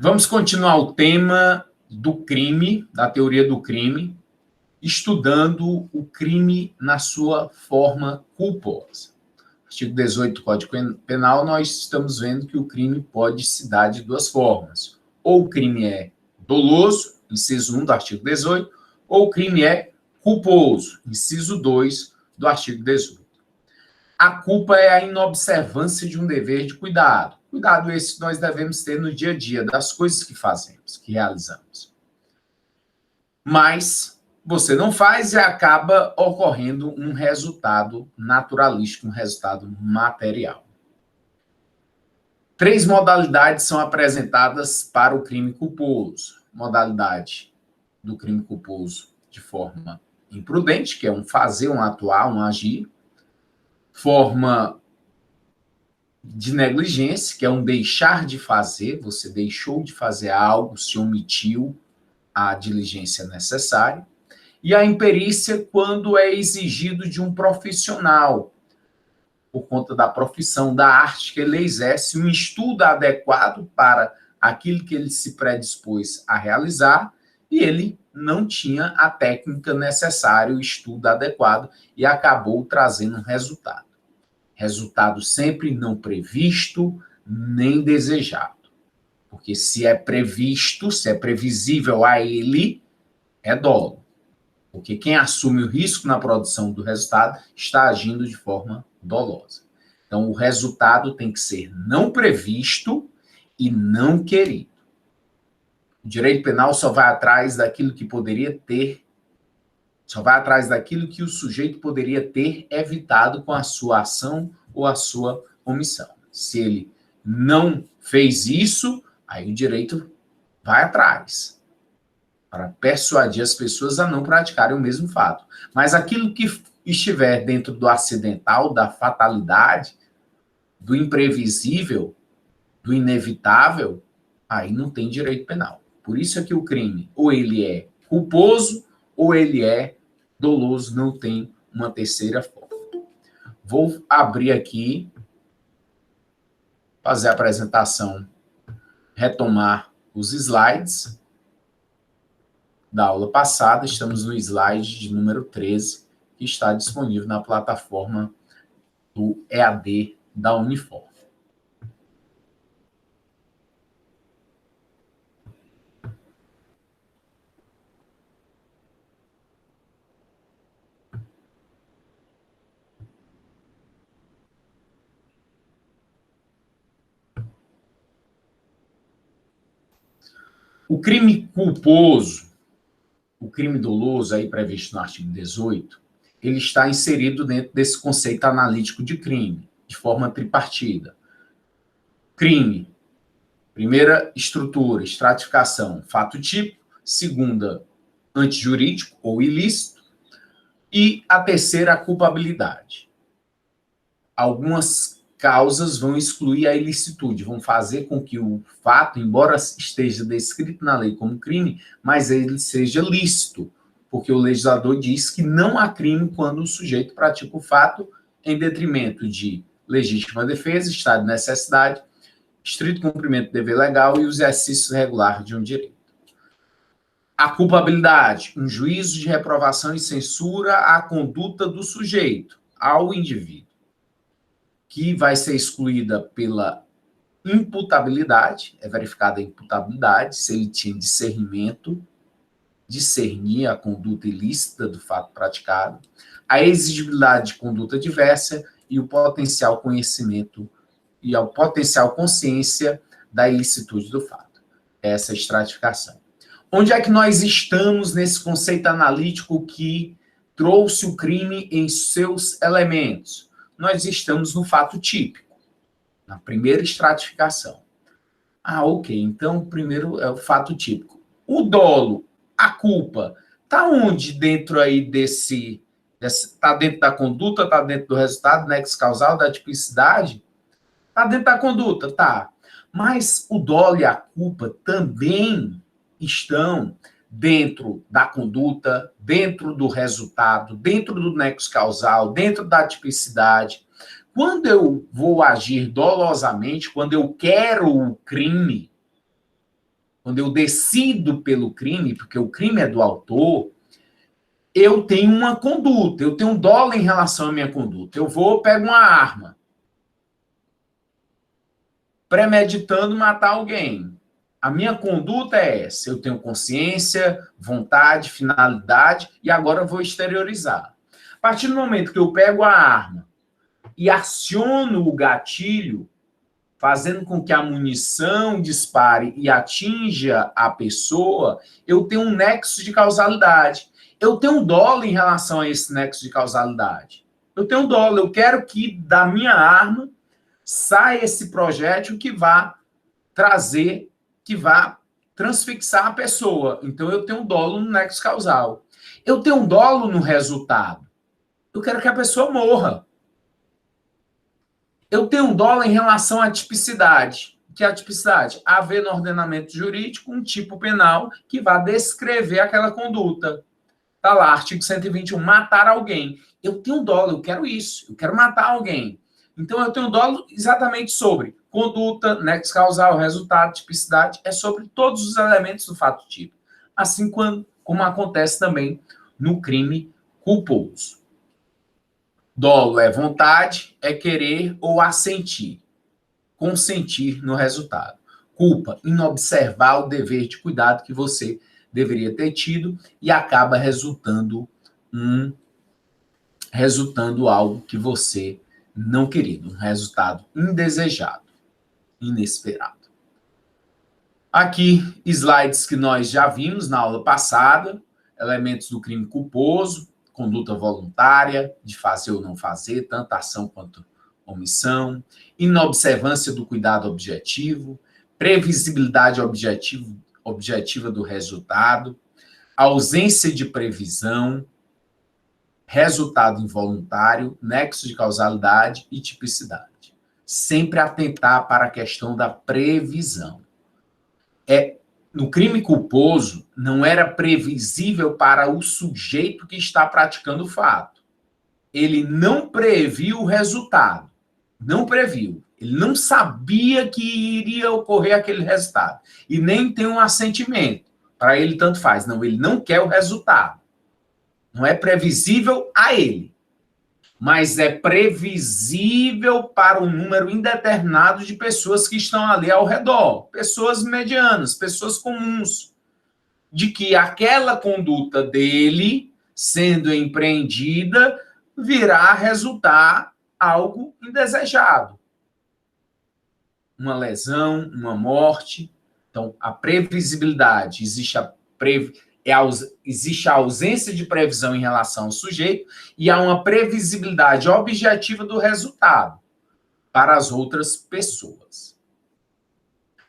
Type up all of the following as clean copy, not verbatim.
Vamos continuar o tema do crime, da teoria do crime, estudando o crime na sua forma culposa. Artigo 18 do Código Penal, nós estamos vendo que o crime pode se dar de duas formas. Ou o crime é doloso, inciso 1 do artigo 18, ou o crime é culposo, inciso 2 do artigo 18. A culpa é a inobservância de um dever de cuidado. Cuidado esse que nós devemos ter no dia a dia, das coisas que fazemos, que realizamos. Mas você não faz e acaba ocorrendo um resultado naturalístico, um resultado material. 3 modalidades são apresentadas para o crime culposo. Modalidade do crime culposo de forma imprudente, que é um fazer, um atuar, um agir. Forma de negligência, que é um deixar de fazer, você deixou de fazer algo, se omitiu a diligência necessária. E a imperícia, quando é exigido de um profissional, por conta da profissão, da arte que ele exerce, um estudo adequado para aquilo que ele se predispôs a realizar, e ele não tinha a técnica necessária, o estudo adequado, e acabou trazendo um resultado. Resultado sempre não previsto, nem desejado. Porque se é previsto, se é previsível a ele, é dolo. Porque quem assume o risco na produção do resultado está agindo de forma dolosa. Então, o resultado tem que ser não previsto e não querido. O direito penal só vai atrás daquilo que poderia ter, só vai atrás daquilo que o sujeito poderia ter evitado com a sua ação ou a sua omissão. Se ele não fez isso, aí o direito vai atrás para persuadir as pessoas a não praticarem o mesmo fato. Mas aquilo que estiver dentro do acidental, da fatalidade, do imprevisível, do inevitável, aí não tem direito penal. Por isso é que o crime, ou ele é culposo, ou ele é doloso, não tem uma terceira forma. Vou abrir aqui, fazer a apresentação, retomar os slides da aula passada. Estamos no slide de número 13, que está disponível na plataforma do EAD da Unifor. O crime culposo, o crime doloso, aí previsto no artigo 18, ele está inserido dentro desse conceito analítico de crime, de forma tripartida. Crime, primeira estrutura, estratificação, fato típico. Segunda, antijurídico ou ilícito. E a terceira, a culpabilidade. Algumas causas vão excluir a ilicitude, vão fazer com que o fato, embora esteja descrito na lei como crime, mas ele seja lícito, porque o legislador diz que não há crime quando o sujeito pratica o fato em detrimento de legítima defesa, estado de necessidade, estrito cumprimento do dever legal e o exercício regular de um direito. A culpabilidade, um juízo de reprovação e censura à conduta do sujeito, ao indivíduo, que vai ser excluída pela imputabilidade, é verificada a imputabilidade, se ele tinha discernimento, discernir a conduta ilícita do fato praticado, a exigibilidade de conduta diversa e o potencial conhecimento e a potencial consciência da ilicitude do fato. Essa estratificação. Onde é que nós estamos nesse conceito analítico que trouxe o crime em seus elementos? Nós estamos no fato típico, na primeira estratificação. Ah, ok, então primeiro é o fato típico. O dolo, a culpa, está onde dentro aí desse está dentro da conduta, está dentro do resultado, nexo causal, da tipicidade? Está dentro da conduta, tá. Mas o dolo e a culpa também estão dentro da conduta, dentro do resultado, dentro do nexo causal, dentro da tipicidade. Quando eu vou agir dolosamente, quando eu quero o crime, quando eu decido pelo crime, porque o crime é do autor, eu tenho uma conduta, eu tenho um dolo em relação à minha conduta. Eu vou, pego uma arma, premeditando matar alguém. A minha conduta é essa, eu tenho consciência, vontade, finalidade, e agora eu vou exteriorizar. A partir do momento que eu pego a arma e aciono o gatilho, fazendo com que a munição dispare e atinja a pessoa, eu tenho um nexo de causalidade. Eu tenho um dolo em relação a esse nexo de causalidade. Eu tenho um dolo, eu quero que da minha arma saia esse projétil que vá trazer, que vá transfixar a pessoa. Então eu tenho um dolo no nexo causal. Eu tenho um dolo no resultado. Eu quero que a pessoa morra. Eu tenho um dolo em relação à tipicidade. O que é a tipicidade? Haver no ordenamento jurídico um tipo penal que vá descrever aquela conduta. Está lá, artigo 121, matar alguém. Eu tenho um dolo, eu quero isso, eu quero matar alguém. Então, eu tenho um dolo exatamente sobre conduta, nexo causal, resultado, tipicidade, é sobre todos os elementos do fato típico. Assim como acontece também no crime culposo. Dolo é vontade, é querer ou assentir, consentir no resultado. Culpa, inobservar o dever de cuidado que você deveria ter tido e acaba resultando algo que você não queria, um resultado indesejado, inesperado. Aqui, slides que nós já vimos na aula passada, elementos do crime culposo, conduta voluntária, de fazer ou não fazer, tanto ação quanto omissão, inobservância do cuidado objetivo, previsibilidade objetiva do resultado, ausência de previsão, resultado involuntário, nexo de causalidade e tipicidade. Sempre atentar para a questão da previsão. No crime culposo, não era previsível para o sujeito que está praticando o fato. Ele não previu o resultado. Não previu. Ele não sabia que iria ocorrer aquele resultado. E nem tem um assentimento. Para ele, tanto faz. Não, ele não quer o resultado. Não é previsível a ele. Mas é previsível para um número indeterminado de pessoas que estão ali ao redor. Pessoas medianas, pessoas comuns. De que aquela conduta dele, sendo empreendida, virá resultar algo indesejado. Uma lesão, uma morte. Então, a previsibilidade, existe a ausência de previsão em relação ao sujeito e há uma previsibilidade objetiva do resultado para as outras pessoas.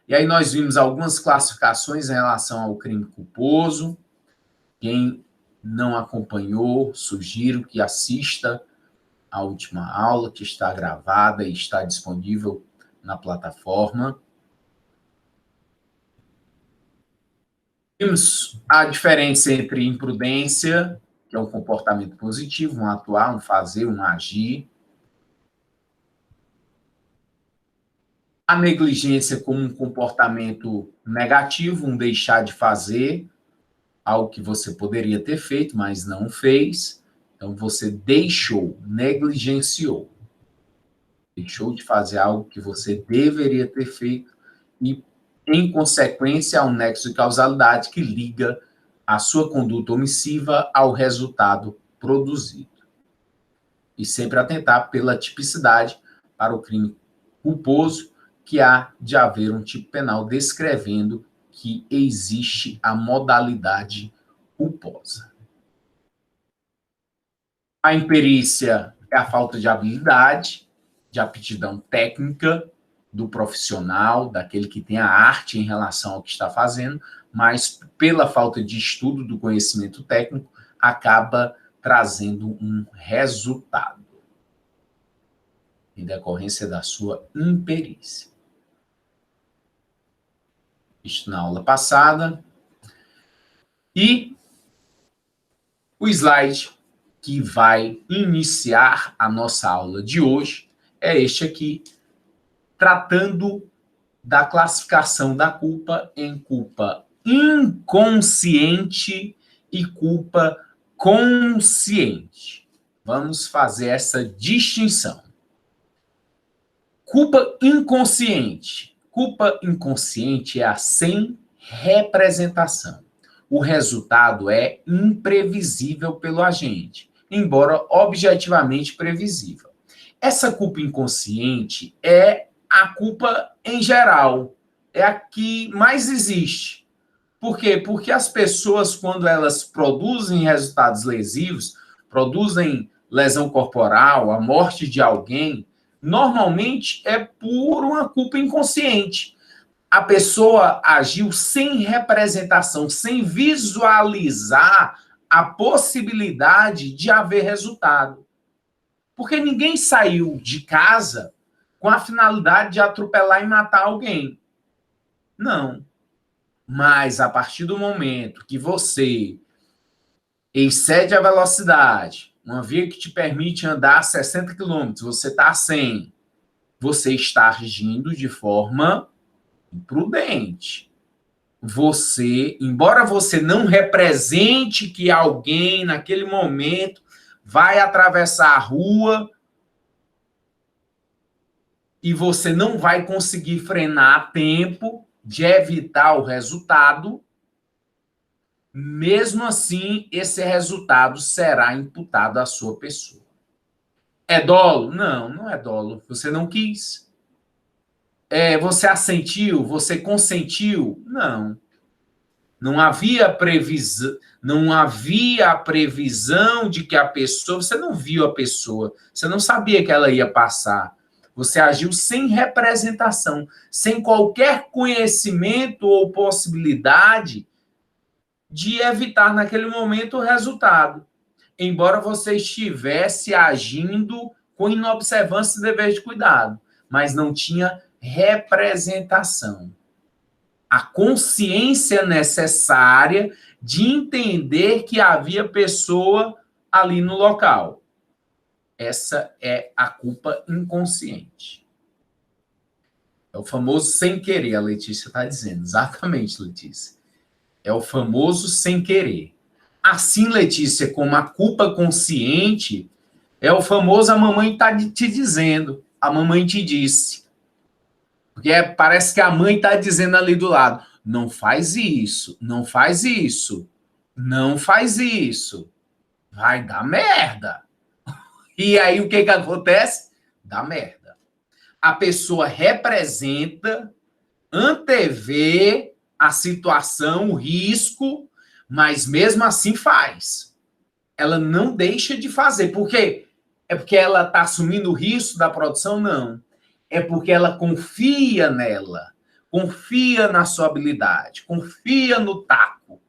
E aí nós vimos algumas classificações em relação ao crime culposo. Quem não acompanhou, sugiro que assista a última aula, que está gravada e está disponível na plataforma. Vimos a diferença entre imprudência, que é um comportamento positivo, um atuar, um fazer, um agir. A negligência como um comportamento negativo, um deixar de fazer, algo que você poderia ter feito, mas não fez. Então, você deixou, negligenciou. Deixou de fazer algo que você deveria ter feito e, em consequência, há um nexo de causalidade que liga a sua conduta omissiva ao resultado produzido. E sempre atentar pela tipicidade para o crime culposo, que há de haver um tipo penal descrevendo que existe a modalidade culposa. A imperícia é a falta de habilidade, de aptidão técnica do profissional, daquele que tem a arte em relação ao que está fazendo, mas pela falta de estudo do conhecimento técnico, acaba trazendo um resultado em decorrência da sua imperícia. Isto na aula passada. E o slide que vai iniciar a nossa aula de hoje é este aqui, tratando da classificação da culpa em culpa inconsciente e culpa consciente. Vamos fazer essa distinção. Culpa inconsciente. Culpa inconsciente é a sem representação. O resultado é imprevisível pelo agente, embora objetivamente previsível. Essa culpa inconsciente é a culpa em geral, é a que mais existe. Por quê? Porque as pessoas, quando elas produzem resultados lesivos, produzem lesão corporal, a morte de alguém, normalmente é por uma culpa inconsciente. A pessoa agiu sem representação, sem visualizar a possibilidade de haver resultado. Porque ninguém saiu de casa com a finalidade de atropelar e matar alguém. Não. Mas a partir do momento que você excede a velocidade, uma via que te permite andar 60 km, você está a 100, você está agindo de forma imprudente. Você, embora você não represente que alguém naquele momento vai atravessar a rua e você não vai conseguir frenar a tempo de evitar o resultado, mesmo assim, esse resultado será imputado à sua pessoa. É dolo? Não, não é dolo. Você não quis. Você assentiu? Você consentiu? Não. Não havia previsão de que a pessoa... Você não viu a pessoa. Você não sabia que ela ia passar. Você agiu sem representação, sem qualquer conhecimento ou possibilidade de evitar naquele momento o resultado, embora você estivesse agindo com inobservância e dever de cuidado, mas não tinha representação. A consciência necessária de entender que havia pessoa ali no local. Essa é a culpa inconsciente. É o famoso sem querer, a Letícia está dizendo. Exatamente, Letícia. É o famoso sem querer. Assim, Letícia, como a culpa consciente, é o famoso a mamãe está te dizendo, a mamãe te disse. Porque parece que a mãe está dizendo ali do lado, não faz isso, não faz isso, não faz isso, vai dar merda. E aí o que acontece? Dá merda. A pessoa representa, antevê a situação, o risco, mas mesmo assim faz. Ela não deixa de fazer. Por quê? É porque ela está assumindo o risco da produção? Não. É porque ela confia nela, confia na sua habilidade, confia no taco.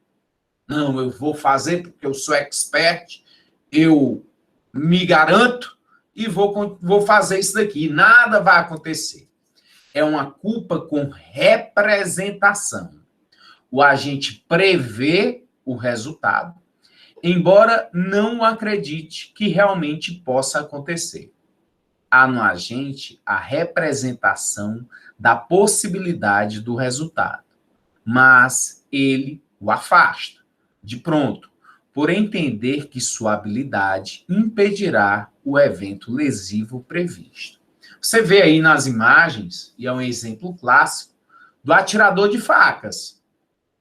Não, eu vou fazer porque eu sou expert, eu me garanto e vou fazer isso daqui. Nada vai acontecer. É uma culpa com representação. O agente prevê o resultado, embora não acredite que realmente possa acontecer. Há no agente a representação da possibilidade do resultado, mas ele o afasta, de pronto, por entender que sua habilidade impedirá o evento lesivo previsto. Você vê aí nas imagens, e é um exemplo clássico, do atirador de facas.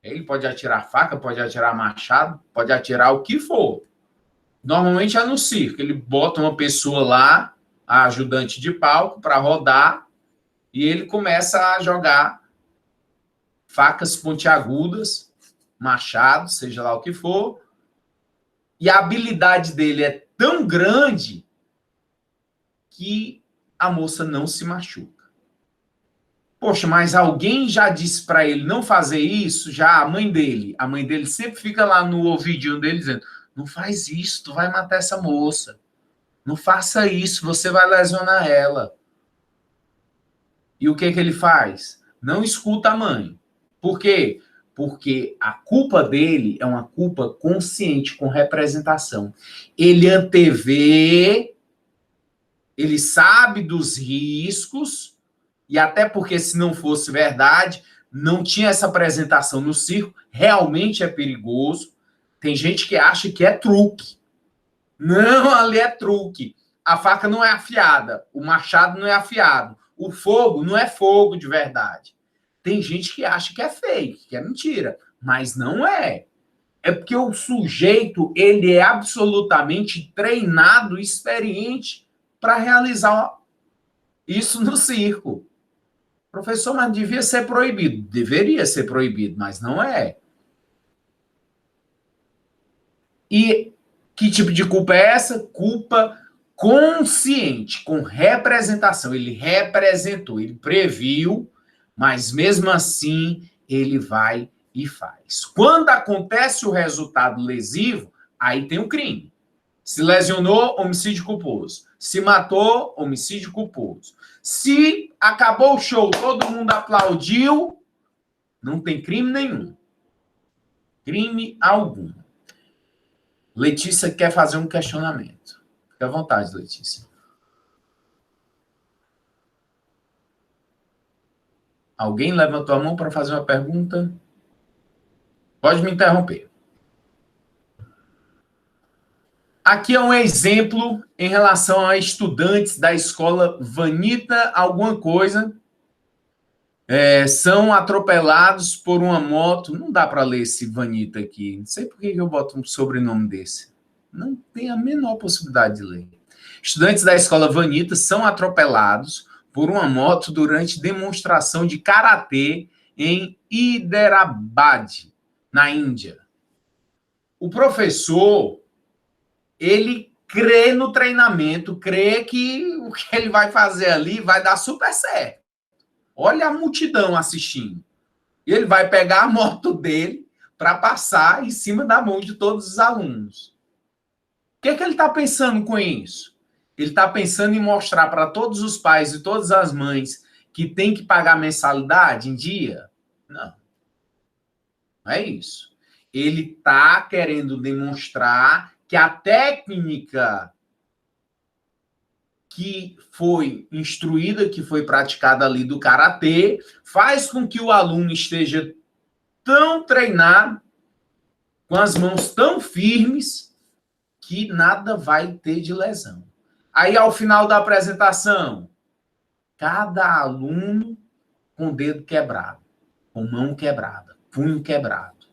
Ele pode atirar faca, pode atirar machado, pode atirar o que for. Normalmente é no circo. Ele bota uma pessoa lá, a ajudante de palco, para rodar, e ele começa a jogar facas pontiagudas, machado, seja lá o que for, e a habilidade dele é tão grande que a moça não se machuca. Poxa, mas alguém já disse para ele não fazer isso? Já a mãe dele sempre fica lá no ouvidinho dele dizendo, não faz isso, tu vai matar essa moça. Não faça isso, você vai lesionar ela. E o que ele faz? Não escuta a mãe. Por quê? Porque a culpa dele é uma culpa consciente, com representação. Ele antevê, ele sabe dos riscos, e até porque se não fosse verdade, não tinha essa apresentação no circo, realmente é perigoso. Tem gente que acha que é truque. Não, ali é truque. A faca não é afiada, o machado não é afiado, o fogo não é fogo de verdade. Tem gente que acha que é fake, que é mentira, mas não é. É porque o sujeito, ele é absolutamente treinado, experiente para realizar isso no circo. Professor, mas devia ser proibido. Deveria ser proibido, mas não é. E que tipo de culpa é essa? Culpa consciente, com representação. Ele representou, ele previu, mas mesmo assim ele vai e faz. Quando acontece o resultado lesivo, aí tem o crime. Se lesionou, homicídio culposo. Se matou, homicídio culposo. Se acabou o show, todo mundo aplaudiu, não tem crime nenhum. Crime algum. Letícia quer fazer um questionamento. Fique à vontade, Letícia. Alguém levantou a mão para fazer uma pergunta? Pode me interromper. Aqui é um exemplo em relação a estudantes da escola Vanita alguma coisa. São atropelados por uma moto. Não dá para ler esse Vanita aqui. Não sei por que eu boto um sobrenome desse. Não tem a menor possibilidade de ler. Estudantes da escola Vanita são atropelados por uma moto durante demonstração de karatê em Hyderabad, na Índia. O professor, ele crê no treinamento, crê que o que ele vai fazer ali vai dar super certo. Olha a multidão assistindo. E ele vai pegar a moto dele para passar em cima da mão de todos os alunos. O que ele está pensando com isso? Ele está pensando em mostrar para todos os pais e todas as mães que tem que pagar mensalidade em dia? Não. Não é isso. Ele está querendo demonstrar que a técnica que foi instruída, que foi praticada ali do karatê, faz com que o aluno esteja tão treinado, com as mãos tão firmes, que nada vai ter de lesão. Aí, ao final da apresentação, cada aluno com dedo quebrado, com mão quebrada, punho quebrado.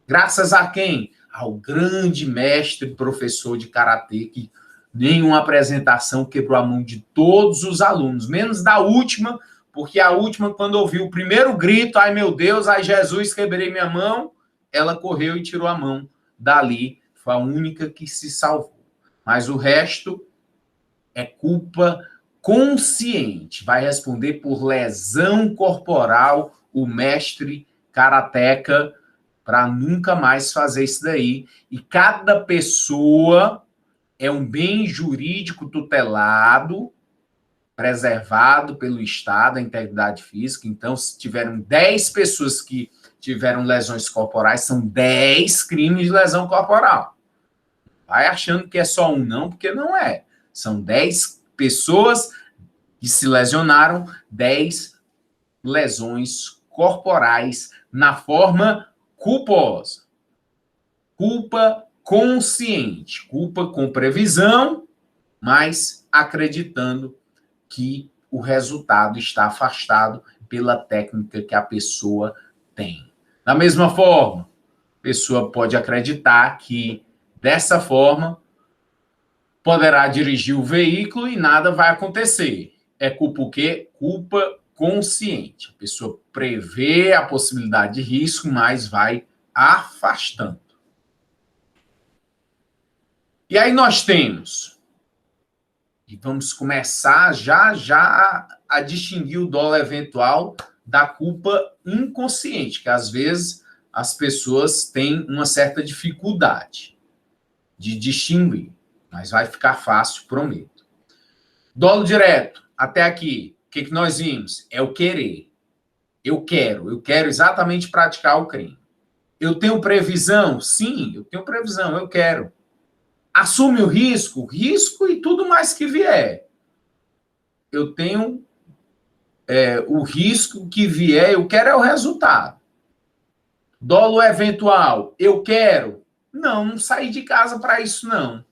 Graças a quem? Ao grande mestre professor de karatê, que nenhuma apresentação quebrou a mão de todos os alunos, menos da última, porque a última, quando ouviu o primeiro grito, ai meu Deus, ai Jesus, quebrei minha mão, ela correu e tirou a mão dali, foi a única que se salvou. Mas o resto é culpa consciente, vai responder por lesão corporal o mestre karateca para nunca mais fazer isso daí. E cada pessoa é um bem jurídico tutelado, preservado pelo Estado, a integridade física. Então, se tiveram 10 pessoas que tiveram lesões corporais, são 10 crimes de lesão corporal. Vai achando que é só um, não, porque não é. São 10 pessoas que se lesionaram, 10 lesões corporais na forma culposa. Culpa consciente, culpa com previsão, mas acreditando que o resultado está afastado pela técnica que a pessoa tem. Da mesma forma, a pessoa pode acreditar que, dessa forma, poderá dirigir o veículo e nada vai acontecer. É culpa o quê? Culpa consciente. A pessoa prevê a possibilidade de risco, mas vai afastando. E aí nós temos, e vamos começar já a distinguir o dolo eventual da culpa inconsciente, que às vezes as pessoas têm uma certa dificuldade de distinguir, mas vai ficar fácil, prometo. Dolo direto, até aqui, o que nós vimos? É o querer. Eu quero exatamente praticar o crime. Eu tenho previsão? Sim, eu tenho previsão, eu quero. Assume o risco e tudo mais que vier. Eu tenho o risco que vier, eu quero é o resultado. Dolo eventual, eu quero? Não saí de casa para isso, não.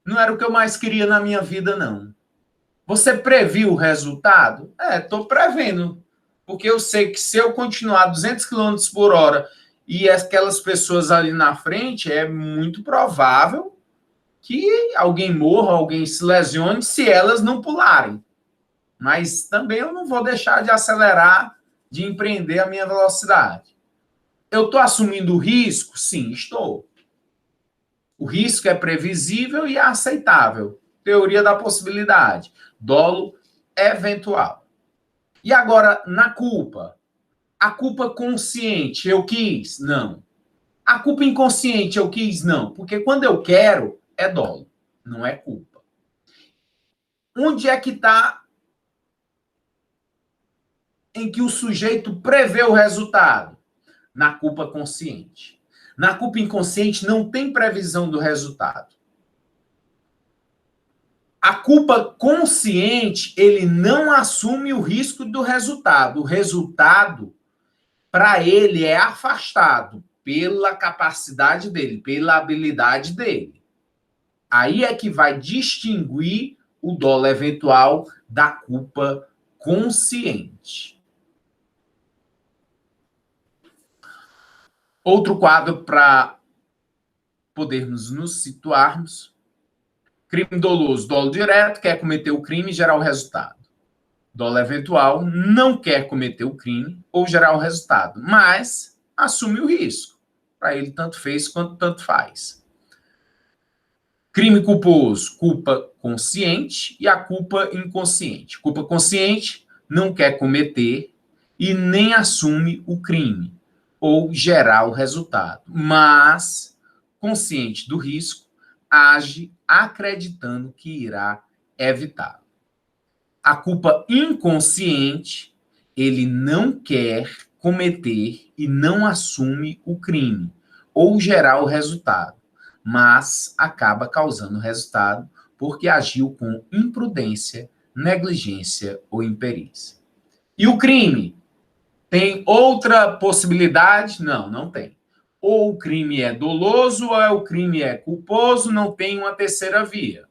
Não era o que eu mais queria na minha vida, não. Você previu o resultado? Estou prevendo. Porque eu sei que se eu continuar 200 quilômetros por hora e aquelas pessoas ali na frente, é muito provável que alguém morra, alguém se lesione se elas não pularem. Mas também eu não vou deixar de acelerar, de empreender a minha velocidade. Eu estou assumindo o risco? Sim, estou. O risco é previsível e aceitável. Teoria da possibilidade. Dolo eventual. E agora, na culpa? A culpa consciente, eu quis? Não. A culpa inconsciente, eu quis? Não. Porque quando eu quero, é dolo, não é culpa. Onde é que está em que o sujeito prevê o resultado? Na culpa consciente. Na culpa inconsciente não tem previsão do resultado. A culpa consciente, ele não assume o risco do resultado. O resultado, para ele, é afastado pela capacidade dele, pela habilidade dele. Aí é que vai distinguir o dolo eventual da culpa consciente. Outro quadro para podermos nos situarmos. Crime doloso, dolo direto, quer cometer o crime e gerar o resultado. Dolo eventual, não quer cometer o crime ou gerar o resultado, mas assume o risco. Para ele, tanto fez quanto tanto faz. Crime culposo, culpa consciente e a culpa inconsciente. Culpa consciente, não quer cometer e nem assume o crime ou gerar o resultado, mas, consciente do risco, age acreditando que irá evitar. A culpa inconsciente, ele não quer cometer e não assume o crime ou gerar o resultado, mas acaba causando resultado porque agiu com imprudência, negligência ou imperícia. E o crime? Tem outra possibilidade? Não, não tem. Ou o crime é doloso ou o crime é culposo, não tem uma terceira via.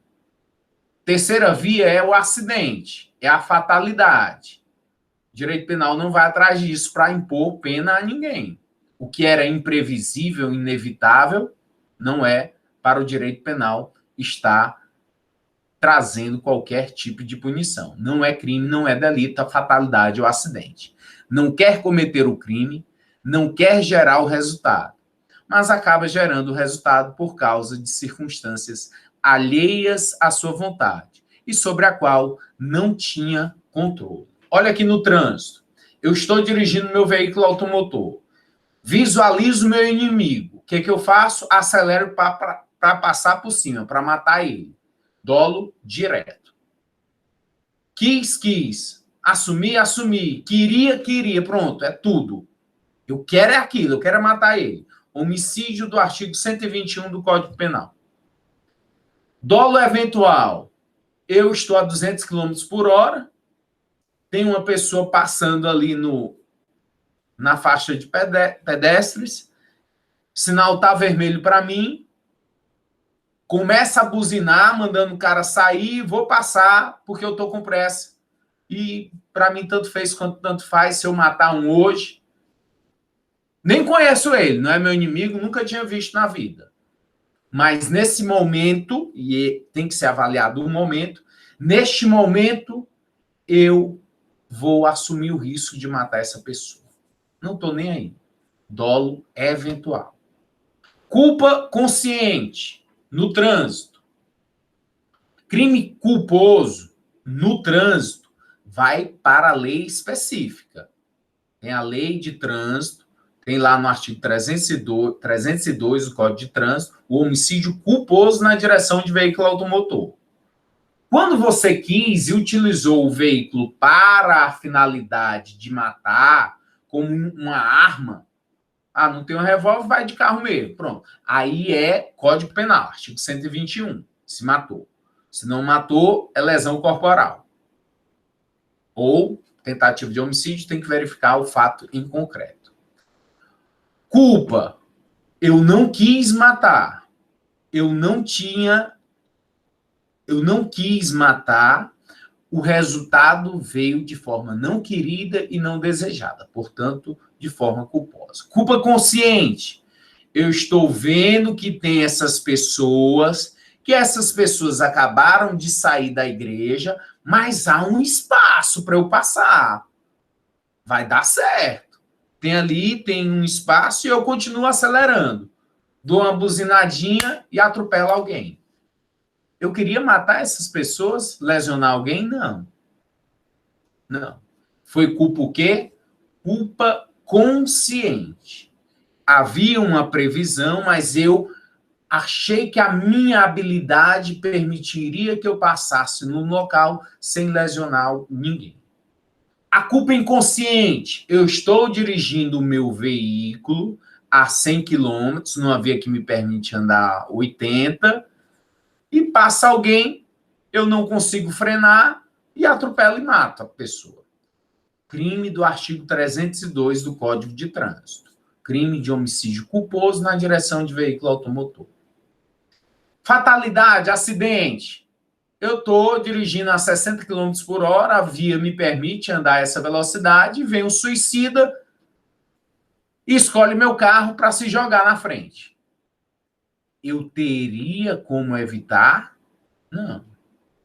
Terceira via é o acidente, é a fatalidade. O direito penal não vai atrás disso para impor pena a ninguém. O que era imprevisível, inevitável, não é para o direito penal estar trazendo qualquer tipo de punição. Não é crime, não é delito, a fatalidade ou acidente. Não quer cometer o crime, não quer gerar o resultado, mas acaba gerando o resultado por causa de circunstâncias alheias à sua vontade e sobre a qual não tinha controle. Olha aqui no trânsito. Eu estou dirigindo meu veículo automotor. Visualizo meu inimigo. O que eu faço? Acelero para passar por cima, para matar ele. Dolo direto. Quis. Assumi. Queria. Pronto, é tudo. Eu quero é aquilo, eu quero é matar ele. Homicídio do artigo 121 do Código Penal. Dolo eventual. Eu estou a 200 km por hora, tem uma pessoa passando ali na faixa de pedestres, sinal está vermelho para mim, começa a buzinar, mandando o cara sair, vou passar porque eu estou com pressa. E para mim tanto fez quanto tanto faz se eu matar um hoje. Nem conheço ele, não é meu inimigo, nunca tinha visto na vida. Mas nesse momento, e tem que ser avaliado um momento, neste momento eu vou assumir o risco de matar essa pessoa. Não estou nem aí. Dolo eventual. Culpa consciente no trânsito. Crime culposo no trânsito vai para a lei específica. Tem a lei de trânsito, tem lá no artigo 302 do Código de Trânsito, o homicídio culposo na direção de veículo automotor. Quando você quis e utilizou o veículo para a finalidade de matar, como uma arma, não tem um revólver, vai de carro mesmo, pronto. Aí é Código Penal, artigo 121, se matou. Se não matou, é lesão corporal. Ou tentativa de homicídio, tem que verificar o fato em concreto. Culpa. Eu não quis matar. Eu não quis matar. O resultado veio de forma não querida e não desejada, portanto, de forma culposa. Culpa consciente. Eu estou vendo que tem que essas pessoas acabaram de sair da igreja, mas há um espaço para eu passar. Vai dar certo. Tem um espaço e eu continuo acelerando. Dou uma buzinadinha e atropelo alguém. Eu queria matar essas pessoas, lesionar alguém? Não. Não. Foi culpa o quê? Culpa consciente. Havia uma previsão, mas eu achei que a minha habilidade permitiria que eu passasse no local sem lesionar ninguém. A culpa inconsciente. Eu estou dirigindo o meu veículo a 100 km, numa via que me permite andar 80, e passa alguém, eu não consigo frenar e atropelo e mato a pessoa. Crime do artigo 302 do Código de Trânsito. Crime de homicídio culposo na direção de veículo automotor. Fatalidade, acidente. Eu estou dirigindo a 60 km por hora, a via me permite andar essa velocidade, vem um suicida e escolhe meu carro para se jogar na frente. Eu teria como evitar? Não.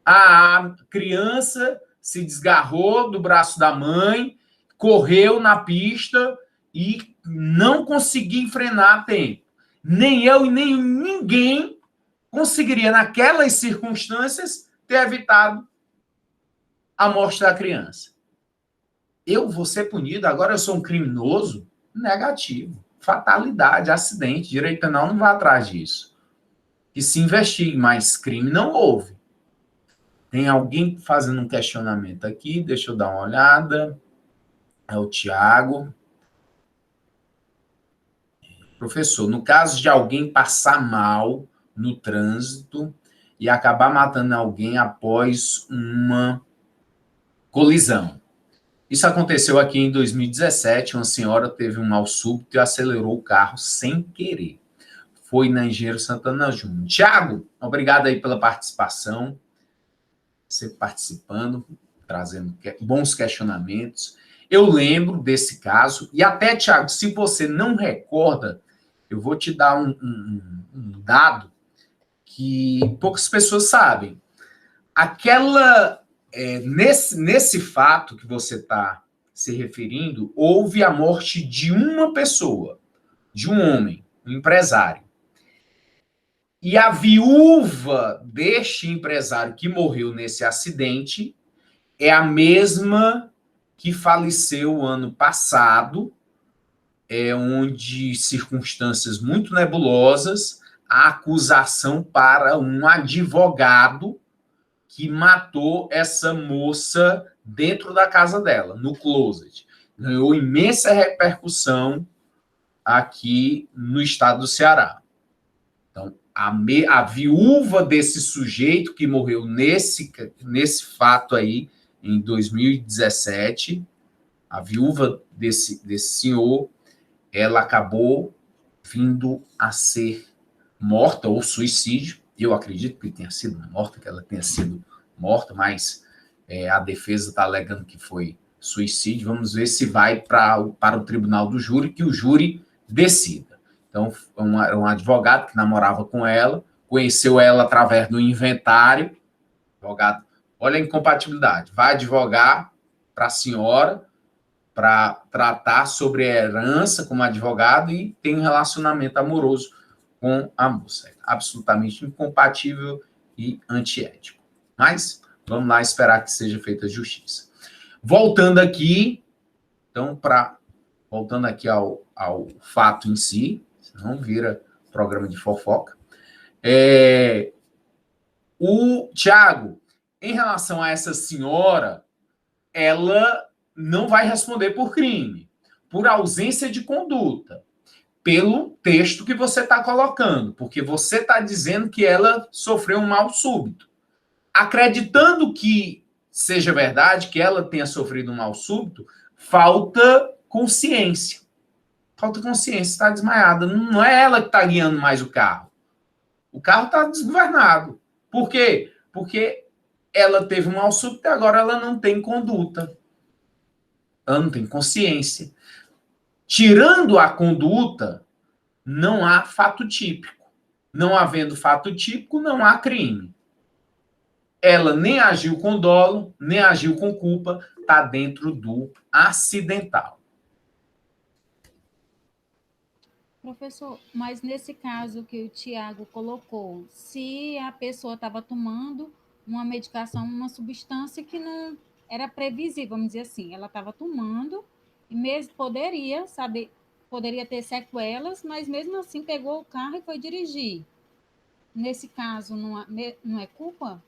A criança se desgarrou do braço da mãe, correu na pista e não consegui frenar a tempo. Nem eu e nem ninguém conseguiria, naquelas circunstâncias, ter evitado a morte da criança. Eu vou ser punido, agora eu sou um criminoso? Negativo. Fatalidade, acidente, direito penal não vai atrás disso. Que se investigue, mas crime não houve. Tem alguém fazendo um questionamento aqui, deixa eu dar uma olhada. É o Tiago. Professor, no caso de alguém passar mal no trânsito e acabar matando alguém após uma colisão. Isso aconteceu aqui em 2017, uma senhora teve um mal súbito e acelerou o carro sem querer. Foi na Engenheiro Santana Júnior. Tiago, obrigado aí pela participação. Você participando, trazendo bons questionamentos. Eu lembro desse caso, e até, Tiago, se você não recorda, eu vou te dar um dado que poucas pessoas sabem. Nesse fato que você está se referindo, houve a morte de uma pessoa, de um homem, um empresário. E a viúva deste empresário que morreu nesse acidente é a mesma que faleceu ano passado, onde circunstâncias muito nebulosas, a acusação para um advogado que matou essa moça dentro da casa dela, no closet. Ganhou imensa repercussão aqui no estado do Ceará. Então, a viúva desse sujeito que morreu nesse fato aí, em 2017, a viúva desse senhor, ela acabou vindo a ser morta, ou suicídio. Eu acredito que tenha sido morta, que ela tenha sido morta, mas a defesa está alegando que foi suicídio. Vamos ver se vai para o tribunal do júri, que o júri decida. Então, um advogado que namorava com ela, conheceu ela através do inventário. Advogado, olha a incompatibilidade. Vai advogar para a senhora, para tratar sobre a herança como advogado e tem um relacionamento amoroso com a moça. Absolutamente incompatível e antiético. Mas vamos lá esperar que seja feita a justiça. Voltando aqui, então, voltando aqui ao fato em si, senão vira programa de fofoca. O Tiago, em relação a essa senhora, ela não vai responder por crime, por ausência de conduta, pelo texto que você está colocando, porque você está dizendo que ela sofreu um mal súbito. Acreditando que seja verdade, que ela tenha sofrido um mal súbito, falta consciência. Falta consciência, está desmaiada. Não é ela que está guiando mais o carro. O carro está desgovernado. Por quê? Porque ela teve um mal súbito e agora ela não tem conduta. Ela não tem consciência. Tirando a conduta, não há fato típico. Não havendo fato típico, não há crime. Ela nem agiu com dolo, nem agiu com culpa, está dentro do acidental. Professor, mas nesse caso que o Tiago colocou, se a pessoa estava tomando uma medicação, uma substância que não era previsível, vamos dizer assim, ela estava tomando e mesmo poderia, saber, poderia ter sequelas, mas mesmo assim pegou o carro e foi dirigir. Nesse caso, não é culpa?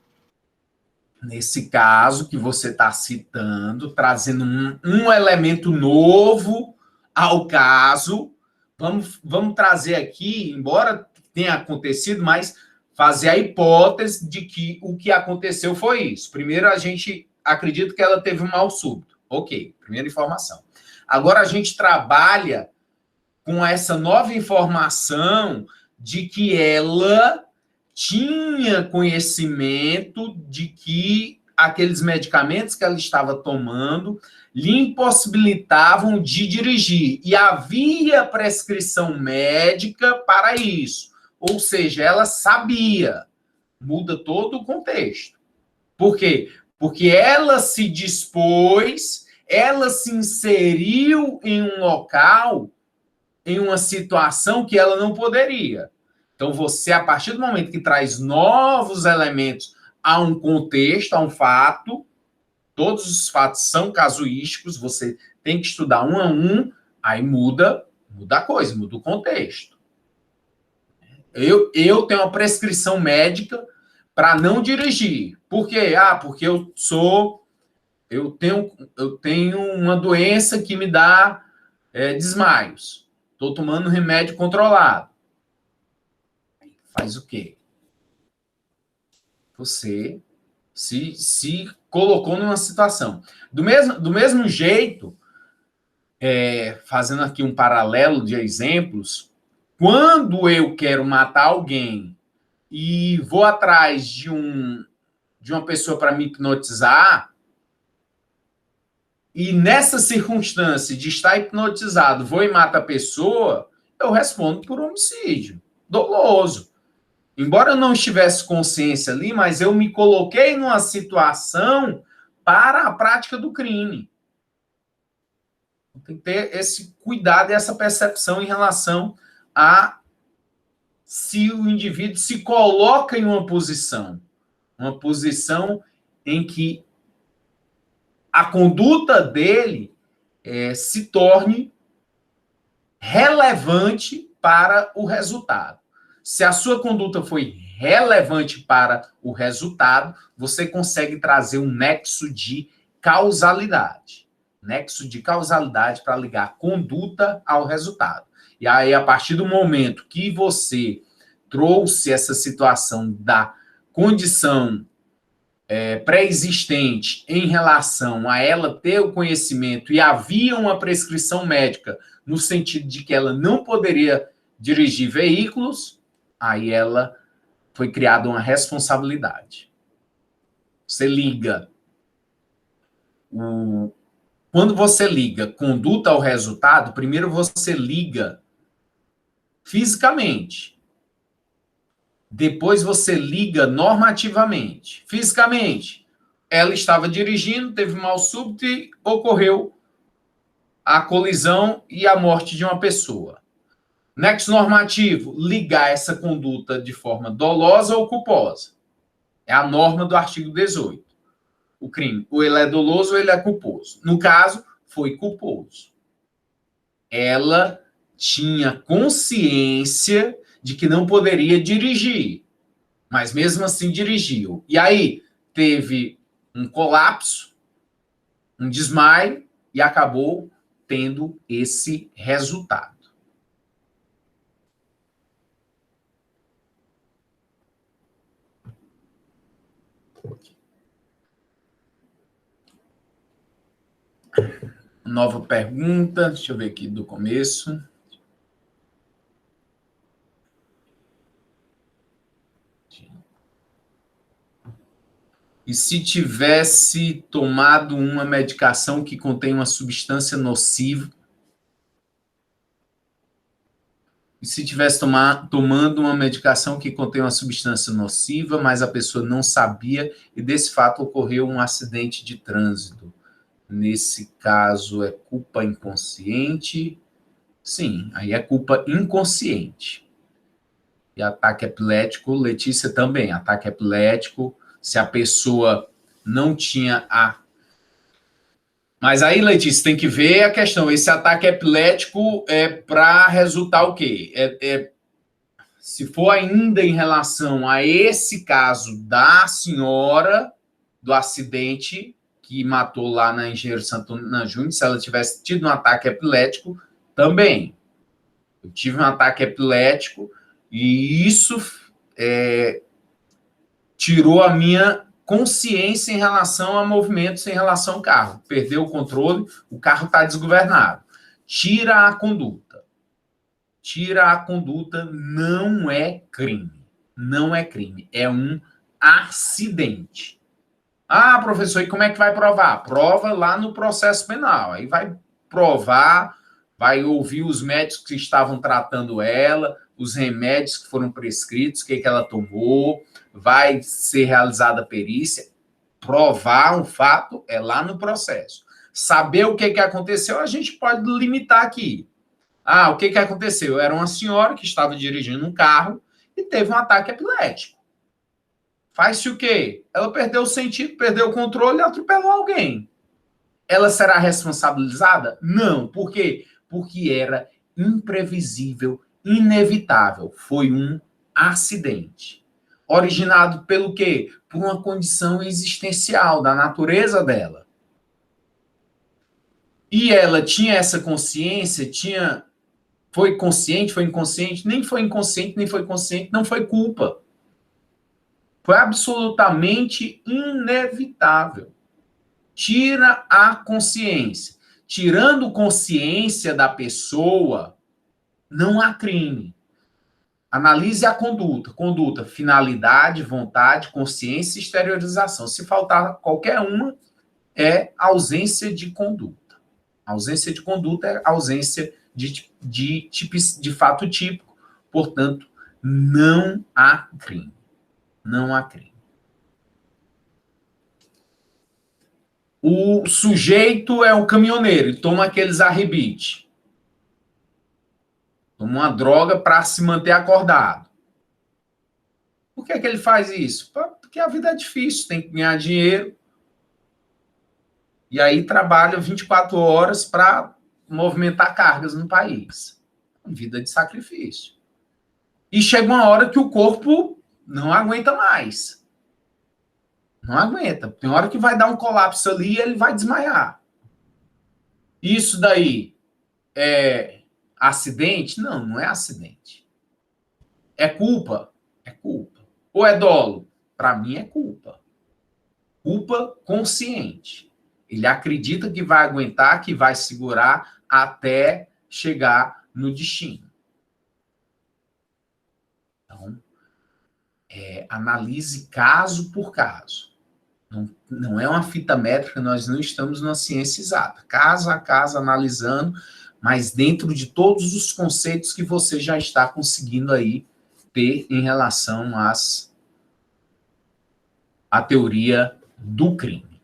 Nesse caso que você está citando, trazendo um elemento novo ao caso, vamos trazer aqui, embora tenha acontecido, mas fazer a hipótese de que o que aconteceu foi isso. Primeiro, a gente acredita que ela teve um mal súbito. Ok, primeira informação. Agora a gente trabalha com essa nova informação de que ela tinha conhecimento de que aqueles medicamentos que ela estava tomando lhe impossibilitavam de dirigir. E havia prescrição médica para isso. Ou seja, ela sabia. Muda todo o contexto. Por quê? Porque ela se dispôs, ela se inseriu em um local, em uma situação que ela não poderia. Então, você, a partir do momento que traz novos elementos a um contexto, a um fato, todos os fatos são casuísticos, você tem que estudar um a um, aí muda a coisa, muda o contexto. Eu tenho uma prescrição médica para não dirigir. Por quê? Porque eu tenho uma doença que me dá desmaios. Estou tomando remédio controlado. Faz o quê? Você se colocou numa situação. Do mesmo jeito, fazendo aqui um paralelo de exemplos, quando eu quero matar alguém e vou atrás de uma pessoa para me hipnotizar, e nessa circunstância de estar hipnotizado, vou e mato a pessoa, eu respondo por homicídio doloso. Embora eu não estivesse consciência ali, mas eu me coloquei numa situação para a prática do crime. Tem que ter esse cuidado e essa percepção em relação a se o indivíduo se coloca em uma posição em que a conduta dele se torne relevante para o resultado. Se a sua conduta foi relevante para o resultado, você consegue trazer um nexo de causalidade. Nexo de causalidade para ligar conduta ao resultado. E aí, a partir do momento que você trouxe essa situação da condição pré-existente em relação a ela ter o conhecimento e havia uma prescrição médica no sentido de que ela não poderia dirigir veículos, aí ela foi criada uma responsabilidade. Você liga quando você liga conduta ao resultado, primeiro você liga fisicamente. Depois você liga normativamente. Fisicamente, ela estava dirigindo, teve mal súbito e ocorreu a colisão e a morte de uma pessoa. Nexo normativo, ligar essa conduta de forma dolosa ou culposa. É a norma do artigo 18. O crime, ou ele é doloso ou ele é culposo. No caso, foi culposo. Ela tinha consciência de que não poderia dirigir, mas mesmo assim dirigiu. E aí teve um colapso, um desmaio, e acabou tendo esse resultado. Nova pergunta, deixa eu ver aqui do começo. E se tivesse tomado uma medicação que contém uma substância nociva? E se tivesse tomando uma medicação que contém uma substância nociva, mas a pessoa não sabia e desse fato ocorreu um acidente de trânsito? Nesse caso, é culpa inconsciente? Sim, aí é culpa inconsciente. E ataque epilético, Letícia, também. Ataque epilético, se a pessoa não tinha a... Mas aí, Letícia, tem que ver a questão. Esse ataque epilético é para resultar o quê? Se for ainda em relação a esse caso da senhora, do acidente que matou lá na Engenheiro Santana Júnior, se ela tivesse tido um ataque epilético, também. Eu tive um ataque epilético e isso tirou a minha consciência em relação a movimentos em relação ao carro. Perdeu o controle, o carro está desgovernado. Tira a conduta. Tira a conduta, não é crime. Não é crime, é um acidente. Ah, professor, e como é que vai provar? Prova lá no processo penal. Aí vai provar, vai ouvir os médicos que estavam tratando ela, os remédios que foram prescritos, o que ela tomou, vai ser realizada a perícia. Provar um fato é lá no processo. Saber o que aconteceu, a gente pode limitar aqui. Ah, o que aconteceu? Era uma senhora que estava dirigindo um carro e teve um ataque epilético. Faz-se o quê? Ela perdeu o sentido, perdeu o controle e atropelou alguém. Ela será responsabilizada? Não. Por quê? Porque era imprevisível, inevitável. Foi um acidente. Originado pelo quê? Por uma condição existencial da natureza dela. E ela tinha essa consciência, foi consciente, foi inconsciente, nem foi inconsciente, nem foi consciente, não foi culpa. Foi absolutamente inevitável. Tira a consciência. Tirando consciência da pessoa, não há crime. Analise a conduta. Conduta, finalidade, vontade, consciência e exteriorização. Se faltar qualquer uma, é ausência de conduta. Ausência de conduta é ausência de fato típico. Portanto, não há crime. Não há crime. O sujeito é o caminhoneiro e toma aqueles arrebite. Toma uma droga para se manter acordado. Por que ele faz isso? Porque a vida é difícil, tem que ganhar dinheiro. E aí trabalha 24 horas para movimentar cargas no país. Vida de sacrifício. E chega uma hora que o corpo não aguenta mais. Não aguenta. Tem hora que vai dar um colapso ali e ele vai desmaiar. Isso daí é acidente? Não, não é acidente. É culpa? É culpa. Ou é dolo? Para mim é culpa. Culpa consciente. Ele acredita que vai aguentar, que vai segurar até chegar no destino. Então, analise caso por caso. Não é uma fita métrica, nós não estamos numa ciência exata. Caso a caso, analisando, mas dentro de todos os conceitos que você já está conseguindo aí ter em relação à teoria do crime.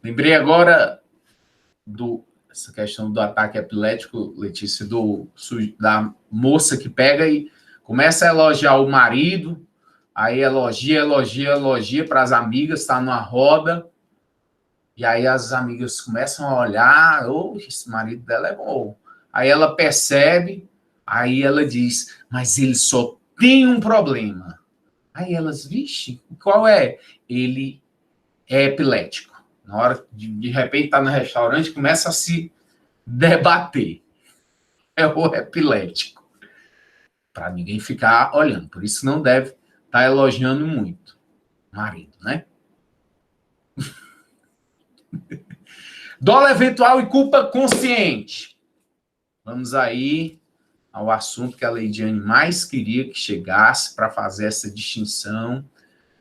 Lembrei agora essa questão do ataque epilético, Letícia, da moça que pega e começa a elogiar o marido, aí elogia para as amigas, está numa roda, e aí as amigas começam a olhar, esse marido dela é bom. Aí ela percebe, aí ela diz, mas ele só tem um problema. Aí elas, vixe, qual é? Ele é epilético. Na hora de repente está no restaurante, começa a se debater. É o epilético. Para ninguém ficar olhando. Por isso não deve estar elogiando muito o marido, né? Dolo eventual e culpa consciente. Vamos aí ao assunto que a Leidiane mais queria que chegasse para fazer essa distinção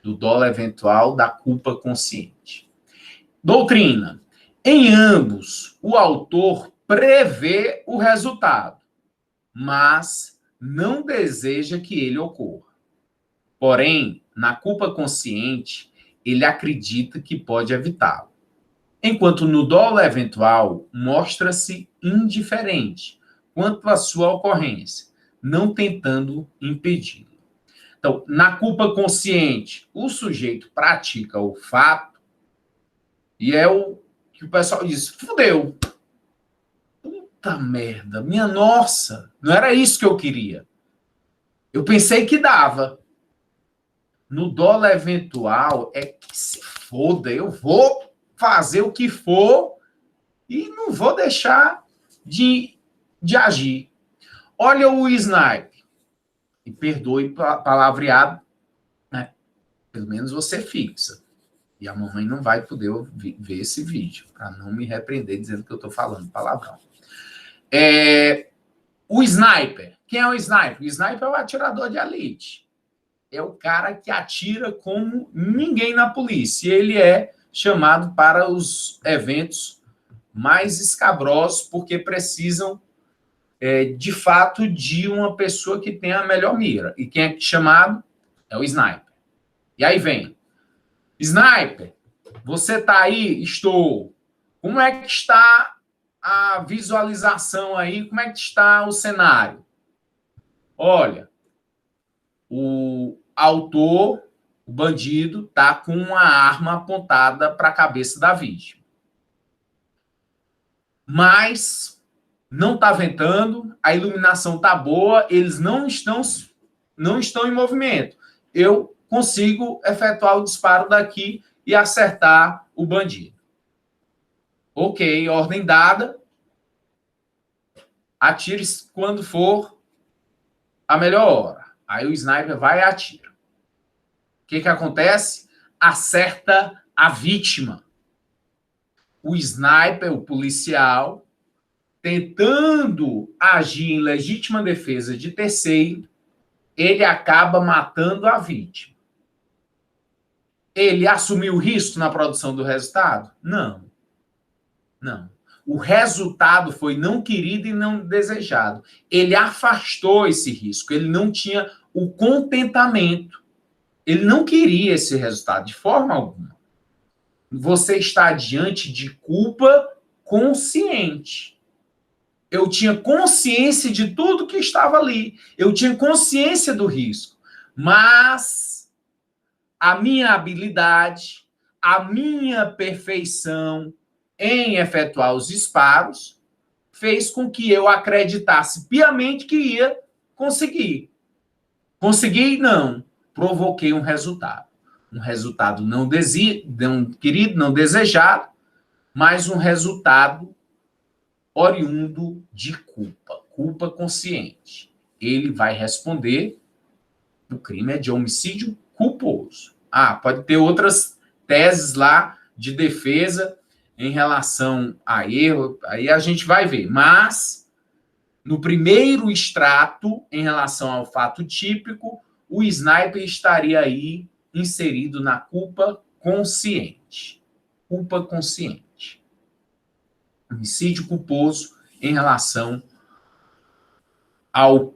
do dolo eventual da culpa consciente. Doutrina. Em ambos, o autor prevê o resultado, mas não deseja que ele ocorra. Porém, na culpa consciente, ele acredita que pode evitá-lo. Enquanto no dolo eventual, mostra-se indiferente quanto à sua ocorrência, não tentando impedi-lo. Então, na culpa consciente, o sujeito pratica o fato e é o que o pessoal diz, fudeu. Puta merda, minha nossa, não era isso que eu queria. Eu pensei que dava. No dolo eventual, é que se foda, eu vou fazer o que for e não vou deixar de agir. Olha o sniper. E perdoe palavreado, né? Pelo menos você fixa. E a mamãe não vai poder ver esse vídeo, para não me repreender dizendo que eu estou falando palavrão. O sniper. Quem é o sniper? O sniper é o atirador de elite. É o cara que atira como ninguém na polícia. Ele é chamado para os eventos mais escabrosos, porque precisam, de fato, de uma pessoa que tenha a melhor mira. E quem é chamado? É o sniper. E aí vem. Sniper, você está aí? Estou. Como é que está a visualização aí? Como é que está o cenário? Olha, o autor, o bandido, está com uma arma apontada para a cabeça da vítima. Mas não está ventando, a iluminação está boa, eles não estão em movimento. Eu consigo efetuar o disparo daqui e acertar o bandido. Ok, ordem dada. Atire quando for a melhor hora. Aí o sniper vai e atira. O que acontece? Acerta a vítima. O sniper, o policial, tentando agir em legítima defesa de terceiro, ele acaba matando a vítima. Ele assumiu o risco na produção do resultado? Não. Não. O resultado foi não querido e não desejado. Ele afastou esse risco. Ele não tinha o contentamento. Ele não queria esse resultado de forma alguma. Você está diante de culpa consciente. Eu tinha consciência de tudo que estava ali. Eu tinha consciência do risco. Mas a minha habilidade, a minha perfeição em efetuar os disparos fez com que eu acreditasse piamente que ia conseguir. Consegui? Não. Provoquei um resultado. Um resultado não querido, não desejado, mas um resultado oriundo de culpa. Culpa consciente. Ele vai responder, o crime é de homicídio culposo. Pode ter outras teses lá de defesa em relação a erro, aí a gente vai ver. Mas, no primeiro extrato, em relação ao fato típico, o sniper estaria aí inserido na culpa consciente. Culpa consciente. Homicídio culposo em relação ao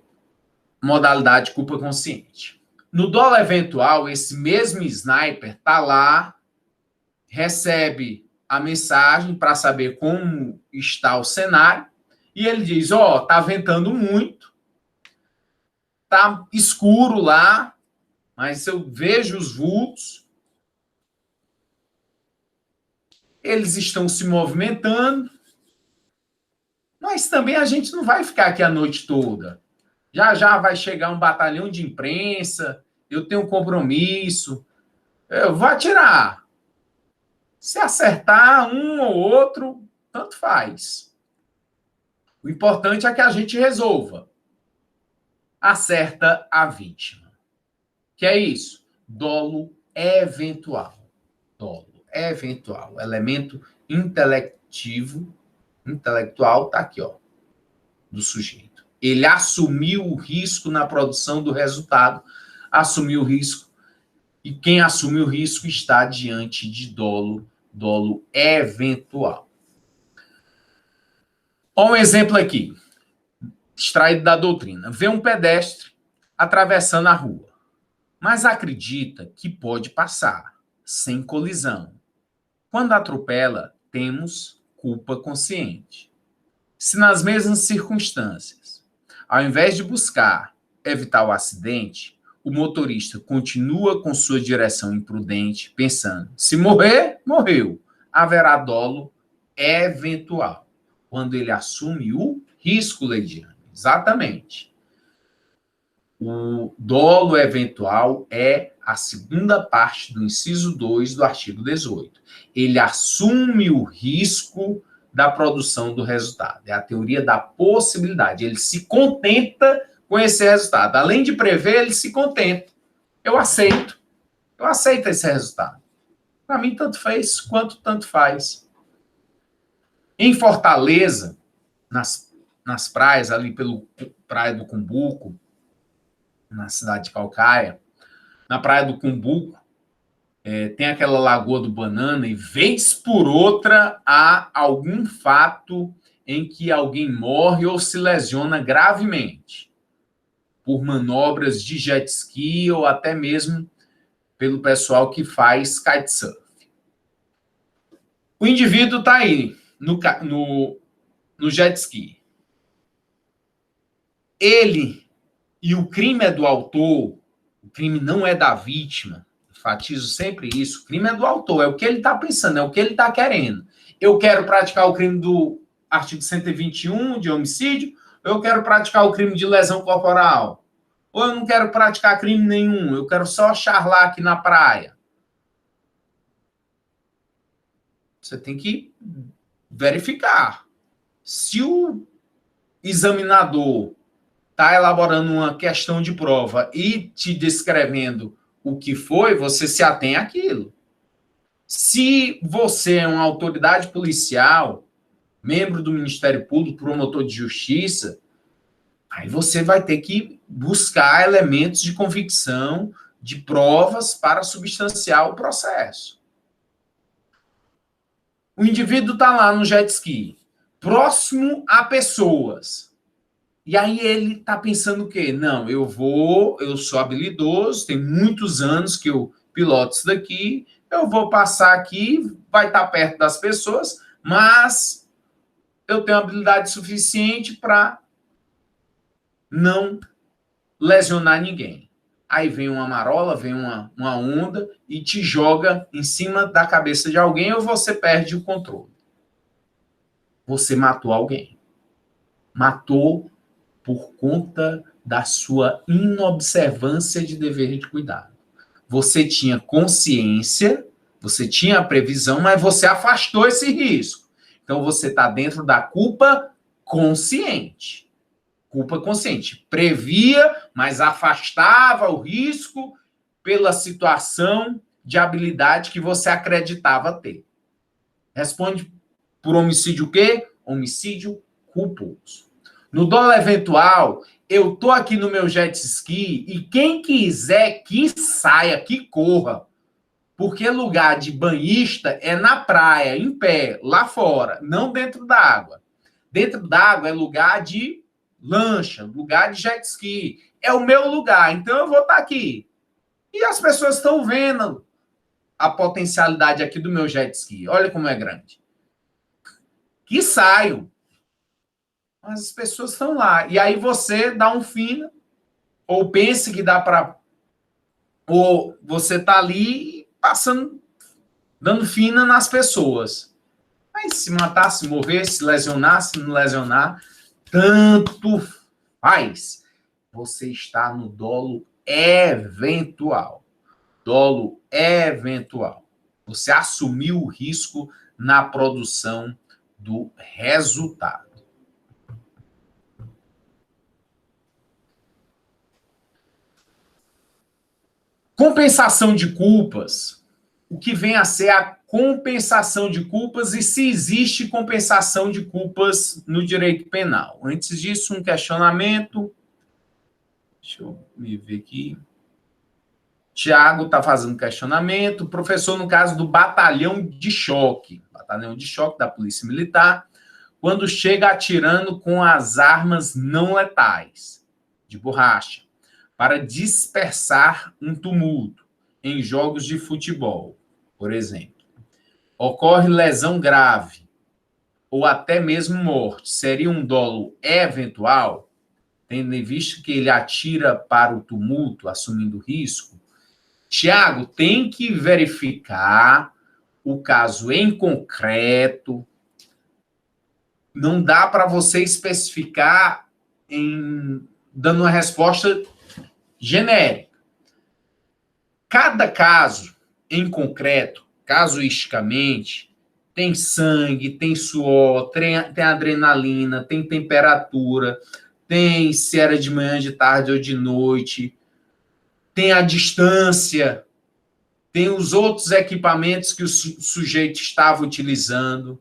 modalidade culpa consciente. No dolo eventual, esse mesmo sniper está lá, recebe a mensagem para saber como está o cenário, e ele diz, tá ventando muito, tá escuro lá, mas eu vejo os vultos, eles estão se movimentando, mas também a gente não vai ficar aqui a noite toda. Já vai chegar um batalhão de imprensa, eu tenho um compromisso, eu vou atirar. Se acertar um ou outro, tanto faz. O importante é que a gente resolva. Acerta a vítima. Que é isso? Dolo eventual. Dolo eventual. Elemento ativo intelectual está aqui, ó, do sujeito. Ele assumiu o risco na produção do resultado, assumiu o risco, e quem assume o risco está diante de dolo eventual. Olha um exemplo aqui, extraído da doutrina. Vê um pedestre atravessando a rua, mas acredita que pode passar sem colisão. Quando atropela, temos culpa consciente. Se nas mesmas circunstâncias, ao invés de buscar evitar o acidente, o motorista continua com sua direção imprudente, pensando, se morrer, morreu, haverá dolo eventual, quando ele assume o risco, Leidiane. Exatamente. O dolo eventual é a segunda parte do inciso 2 do artigo 18. Ele assume o risco da produção do resultado. É a teoria da possibilidade. Ele se contenta com esse resultado. Além de prever, ele se contenta. Eu aceito. Eu aceito esse resultado. Para mim, tanto fez quanto tanto faz. Em Fortaleza, nas praias, ali pelo Praia do Cumbuco, na cidade de Calcaia, na Praia do Cumbuco, tem aquela Lagoa do Banana, e vez por outra há algum fato em que alguém morre ou se lesiona gravemente por manobras de jet ski ou até mesmo pelo pessoal que faz kitesurf. O indivíduo está aí no jet ski. Ele e o crime é do autor, o crime não é da vítima. Enfatizo sempre isso. O crime é do autor, é o que ele está pensando, é o que ele está querendo. Eu quero praticar o crime do artigo 121 de homicídio, ou eu quero praticar o crime de lesão corporal, ou eu não quero praticar crime nenhum, eu quero só charlar aqui na praia. Você tem que verificar. Se o examinador está elaborando uma questão de prova e te descrevendo o que foi, você se atém àquilo. Se você é uma autoridade policial, membro do Ministério Público, promotor de justiça, aí você vai ter que buscar elementos de convicção, de provas para substanciar o processo. O indivíduo está lá no jet ski, próximo a pessoas. E aí ele está pensando o quê? Não, eu sou habilidoso, tem muitos anos que eu piloto isso daqui, eu vou passar aqui, vai estar perto das pessoas, mas eu tenho habilidade suficiente para não lesionar ninguém. Aí vem uma marola, vem uma onda e te joga em cima da cabeça de alguém ou você perde o controle. Você matou alguém. Matou por conta da sua inobservância de dever de cuidado. Você tinha consciência, você tinha a previsão, mas você afastou esse risco. Então, você está dentro da culpa consciente. Culpa consciente. Previa, mas afastava o risco pela situação de habilidade que você acreditava ter. Responde por homicídio o quê? Homicídio culposo. No dolo eventual, eu tô aqui no meu jet ski e quem quiser que saia, que corra. Porque lugar de banhista é na praia, em pé, lá fora, não dentro d'água. Dentro d'água é lugar de lancha, lugar de jet ski. É o meu lugar, então eu vou estar aqui. E as pessoas estão vendo a potencialidade aqui do meu jet ski. Olha como é grande. Que saio. Mas as pessoas estão lá. E aí você dá um fino, ou pense que dá para... Ou você está ali passando, dando fina nas pessoas. Mas se matar, se morrer, se lesionar, se não lesionar, tanto faz. Você está no dolo eventual. Dolo eventual. Você assumiu o risco na produção do resultado. Compensação de culpas, o que vem a ser a compensação de culpas e se existe compensação de culpas no direito penal. Antes disso, um questionamento. Deixa eu me ver aqui. Tiago está fazendo questionamento. Professor, no caso do batalhão de choque da Polícia Militar, quando chega atirando com as armas não letais, de borracha, para dispersar um tumulto em jogos de futebol, por exemplo. Ocorre lesão grave ou até mesmo morte. Seria um dolo eventual, tendo em vista que ele atira para o tumulto, assumindo risco? Tiago, tem que verificar o caso em concreto. Não dá para você especificar dando uma resposta genérica. Cada caso em concreto, casuisticamente, tem sangue, tem suor, tem adrenalina, tem temperatura, tem se era de manhã, de tarde ou de noite, tem a distância, tem os outros equipamentos que o sujeito estava utilizando,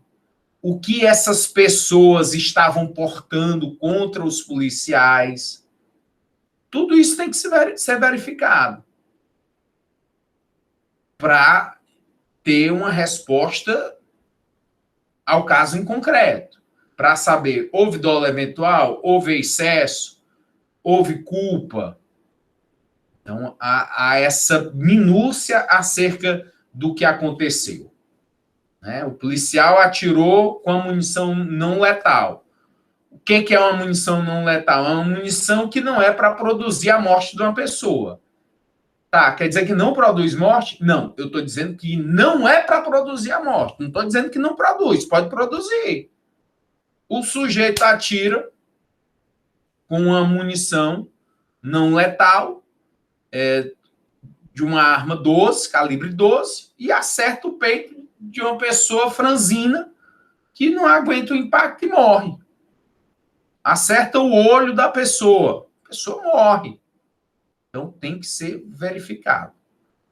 o que essas pessoas estavam portando contra os policiais. Tudo isso tem que ser verificado para ter uma resposta ao caso em concreto, para saber, houve dolo eventual, houve excesso, houve culpa. Então, há essa minúcia acerca do que aconteceu. O policial atirou com a munição não letal. O que é uma munição não letal? É uma munição que não é para produzir a morte de uma pessoa. Tá, quer dizer que não produz morte? Não, eu estou dizendo que não é para produzir a morte. Não estou dizendo que não produz, pode produzir. O sujeito atira com uma munição não letal, de uma arma 12, calibre 12, e acerta o peito de uma pessoa franzina que não aguenta o impacto e morre. Acerta o olho da pessoa, a pessoa morre. Então, tem que ser verificado,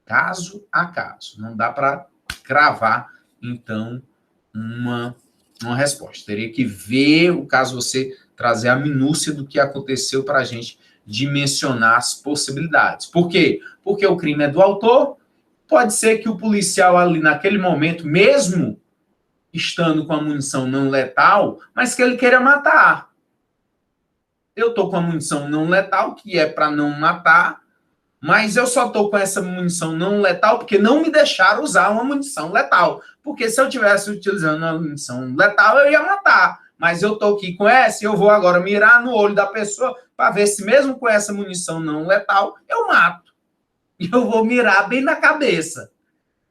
caso a caso. Não dá para cravar, então, uma resposta. Teria que ver o caso, você trazer a minúcia do que aconteceu para a gente dimensionar as possibilidades. Por quê? Porque o crime é do autor. Pode ser que o policial ali, naquele momento, mesmo estando com a munição não letal, mas que ele queira matar. Eu estou com a munição não letal, que é para não matar, mas eu só estou com essa munição não letal porque não me deixaram usar uma munição letal. Porque se eu estivesse utilizando uma munição letal, eu ia matar. Mas eu estou aqui com essa e eu vou agora mirar no olho da pessoa para ver se mesmo com essa munição não letal, eu mato. E eu vou mirar bem na cabeça.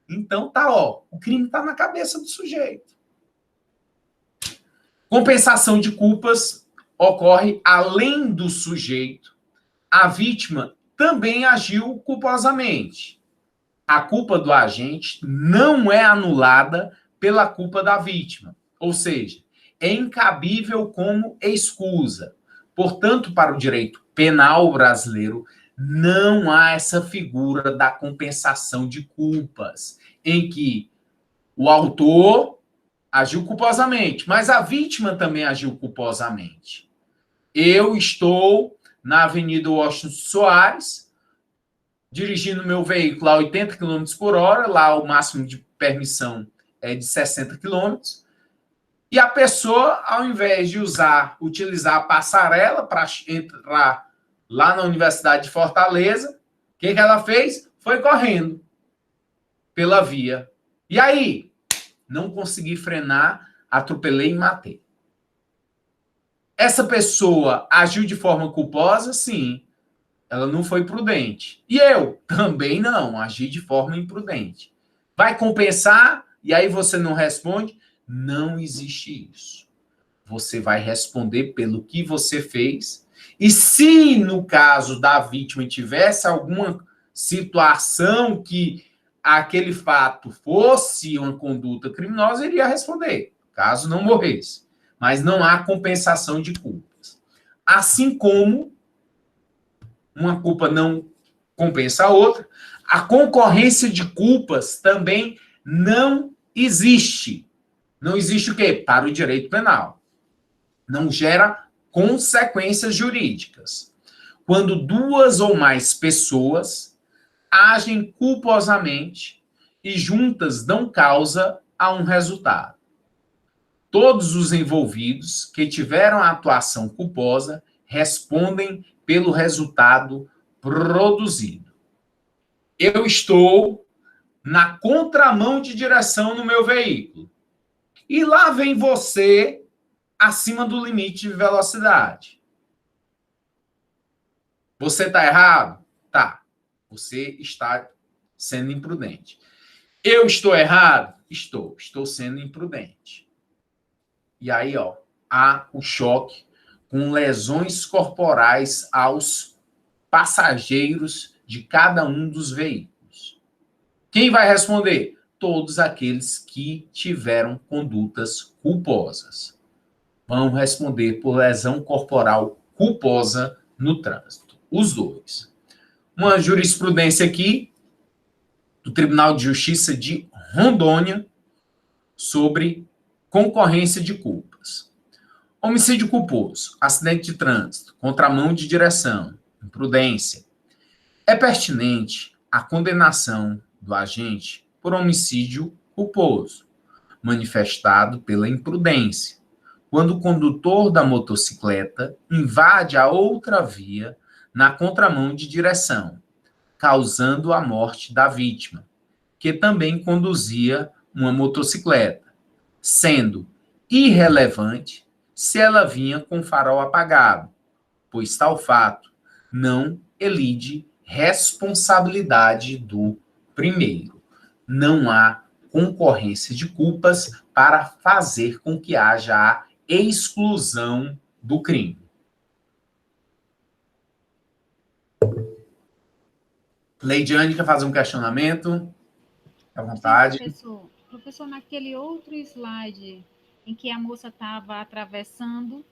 Então tá, o crime está na cabeça do sujeito. Compensação de culpas ocorre além do sujeito. A vítima também agiu culposamente. A culpa do agente não é anulada pela culpa da vítima. Ou seja, é incabível como escusa. Portanto, para o direito penal brasileiro, não há essa figura da compensação de culpas, em que o autor agiu culposamente, mas a vítima também agiu culposamente. Eu estou na Avenida Washington Soares, dirigindo meu veículo a 80 km por hora, lá o máximo de permissão é de 60 km, e a pessoa, ao invés de utilizar a passarela para entrar lá na Universidade de Fortaleza, o que ela fez? Foi correndo pela via. E aí? Não consegui frenar, atropelei e matei. Essa pessoa agiu de forma culposa? Sim. Ela não foi prudente. E eu? Também não, agi de forma imprudente. Vai compensar? E aí você não responde? Não existe isso. Você vai responder pelo que você fez. E se, no caso da vítima, tivesse alguma situação que aquele fato fosse uma conduta criminosa, iria responder, caso não morresse. Mas não há compensação de culpas. Assim como uma culpa não compensa a outra, a concorrência de culpas também não existe. Não existe o quê? Para o direito penal. Não gera consequências jurídicas. Quando duas ou mais pessoas agem culposamente e juntas dão causa a um resultado. Todos os envolvidos que tiveram a atuação culposa respondem pelo resultado produzido. Eu estou na contramão de direção no meu veículo. E lá vem você acima do limite de velocidade. Você está errado? Tá. Você está sendo imprudente. Eu estou errado? Estou. Estou sendo imprudente. E aí, ó, há o choque com lesões corporais aos passageiros de cada um dos veículos. Quem vai responder? Todos aqueles que tiveram condutas culposas vão responder por lesão corporal culposa no trânsito. Os dois. Uma jurisprudência aqui do Tribunal de Justiça de Rondônia sobre concorrência de culpas. Homicídio culposo, acidente de trânsito, contramão de direção, imprudência. É pertinente a condenação do agente por homicídio culposo, manifestado pela imprudência, quando o condutor da motocicleta invade a outra via na contramão de direção, causando a morte da vítima, que também conduzia uma motocicleta, sendo irrelevante se ela vinha com farol apagado, pois tal fato não elide responsabilidade do primeiro. Não há concorrência de culpas para fazer com que haja a exclusão do crime. Leidiane quer fazer um questionamento? À vontade. Sim, professor, naquele outro slide em que a moça estava atravessando,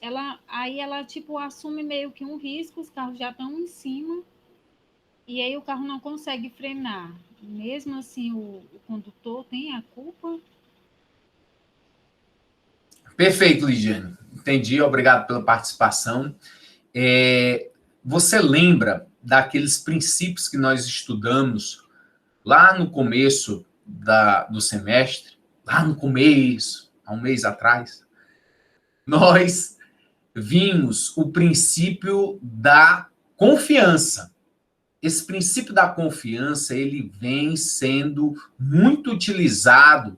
ela tipo assume meio que um risco, os carros já estão em cima, e aí o carro não consegue frenar. Mesmo assim, o condutor tem a culpa? Perfeito, Lidiane. Entendi, obrigado pela participação. Você lembra daqueles princípios que nós estudamos lá no começo do semestre? Lá no começo, há um mês atrás? Nós vimos o princípio da confiança. Esse princípio da confiança, ele vem sendo muito utilizado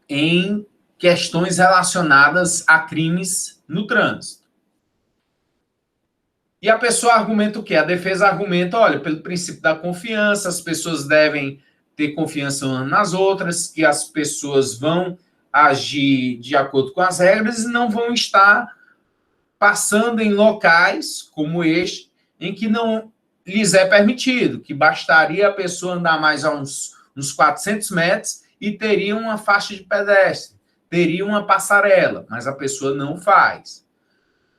em questões relacionadas a crimes no trânsito. E a pessoa argumenta o quê? A defesa argumenta, olha, pelo princípio da confiança, as pessoas devem ter confiança umas nas outras, que as pessoas vão agir de acordo com as regras e não vão estar passando em locais como este, em que não lhes é permitido, que bastaria a pessoa andar mais a uns 400 metros e teria uma faixa de pedestre, teria uma passarela, mas a pessoa não faz.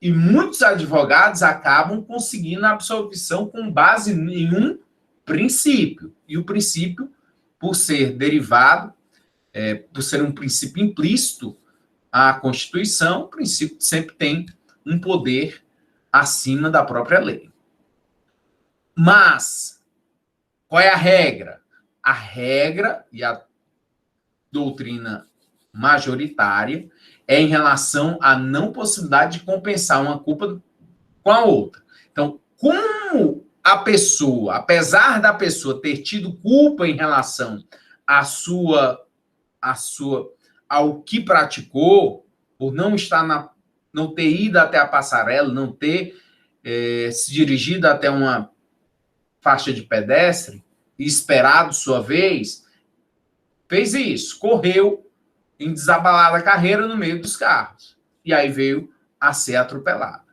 E muitos advogados acabam conseguindo a absolvição com base em um princípio. E o princípio, por ser derivado, por ser um princípio implícito à Constituição, o princípio sempre tem um poder acima da própria lei. Mas, qual é a regra? A regra e a doutrina majoritária é em relação à não possibilidade de compensar uma culpa com a outra. Então, como a pessoa, apesar da pessoa ter tido culpa em relação ao que praticou, por não estar não ter ido até a passarela, não ter se dirigido até uma faixa de pedestre e esperado sua vez, fez isso, correu em desabalada carreira no meio dos carros. E aí veio a ser atropelada.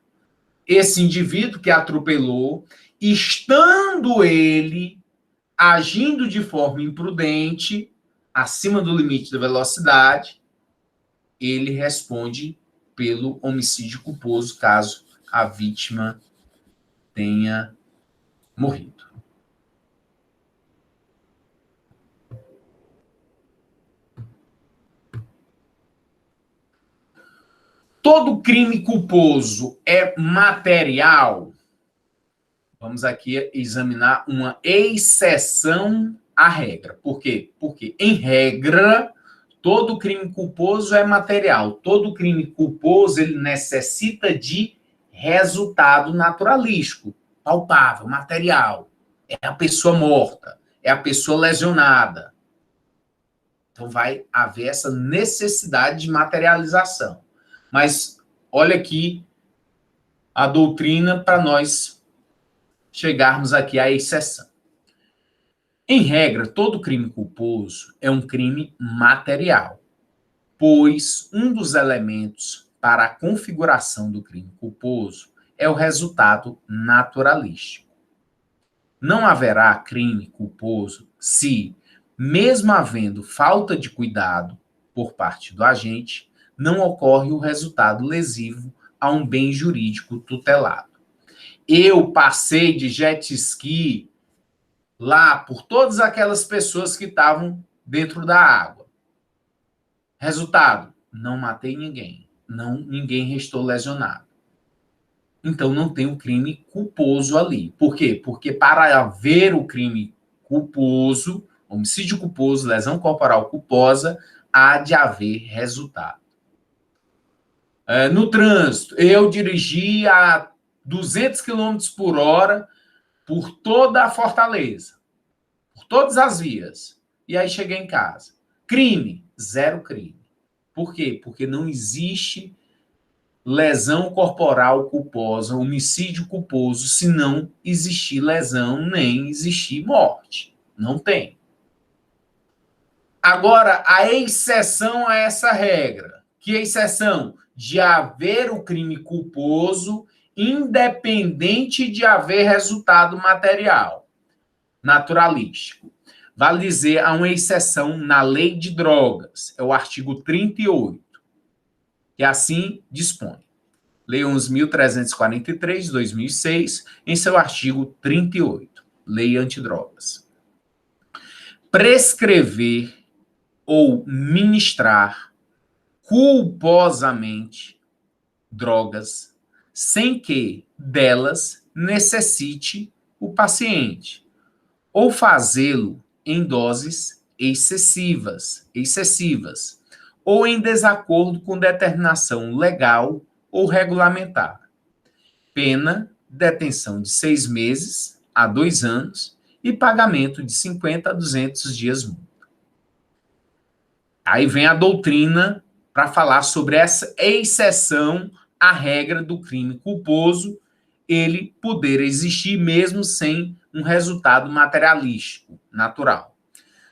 Esse indivíduo que atropelou, estando ele agindo de forma imprudente, acima do limite da velocidade, ele responde pelo homicídio culposo, caso a vítima tenha morrido. Todo crime culposo é material? Vamos aqui examinar uma exceção à regra. Por quê? Porque, em regra, todo crime culposo é material. Todo crime culposo ele necessita de resultado naturalístico, palpável, material. É a pessoa morta, é a pessoa lesionada. Então, vai haver essa necessidade de materialização. Mas, olha aqui a doutrina para nós chegarmos aqui à exceção. Em regra, todo crime culposo é um crime material, pois um dos elementos para a configuração do crime culposo é o resultado naturalístico. Não haverá crime culposo se, mesmo havendo falta de cuidado por parte do agente, não ocorre o resultado lesivo a um bem jurídico tutelado. Eu passei de jet ski lá por todas aquelas pessoas que estavam dentro da água. Resultado, não matei ninguém. Ninguém restou lesionado. Então não tem um crime culposo ali. Por quê? Porque para haver o crime culposo, homicídio culposo, lesão corporal culposa, há de haver resultado. No trânsito, eu dirigi a 200 km por hora por toda a Fortaleza, por todas as vias. E aí cheguei em casa. Crime, zero crime. Por quê? Porque não existe lesão corporal culposa, homicídio culposo, se não existir lesão, nem existir morte. Não tem. Agora, a exceção a essa regra. Que exceção? De haver o crime culposo, independente de haver resultado material, naturalístico. Vale dizer, há uma exceção na lei de drogas, é o artigo 38, que assim dispõe. Lei 11.343, de 2006, em seu artigo 38, Lei Antidrogas. Prescrever ou ministrar culposamente drogas sem que delas necessite o paciente, ou fazê-lo em doses excessivas, ou em desacordo com determinação legal ou regulamentar. Pena, detenção de 6 meses a 2 anos e pagamento de 50 a 200 dias multa. Aí vem a doutrina para falar sobre essa exceção à regra do crime culposo, ele poder existir mesmo sem um resultado materialístico, natural.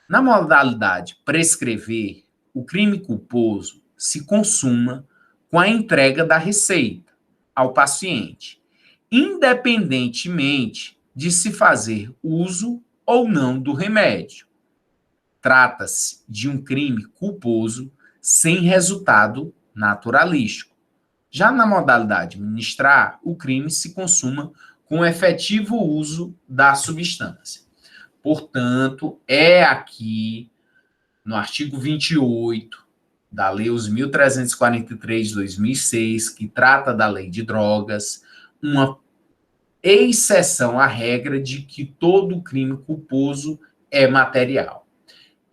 Na modalidade prescrever, o crime culposo se consuma com a entrega da receita ao paciente, independentemente de se fazer uso ou não do remédio. Trata-se de um crime culposo sem resultado naturalístico. Já na modalidade ministrar, o crime se consuma com o efetivo uso da substância. Portanto, é aqui, no artigo 28 da Lei 11.343 de 2006, que trata da lei de drogas, uma exceção à regra de que todo crime culposo é material.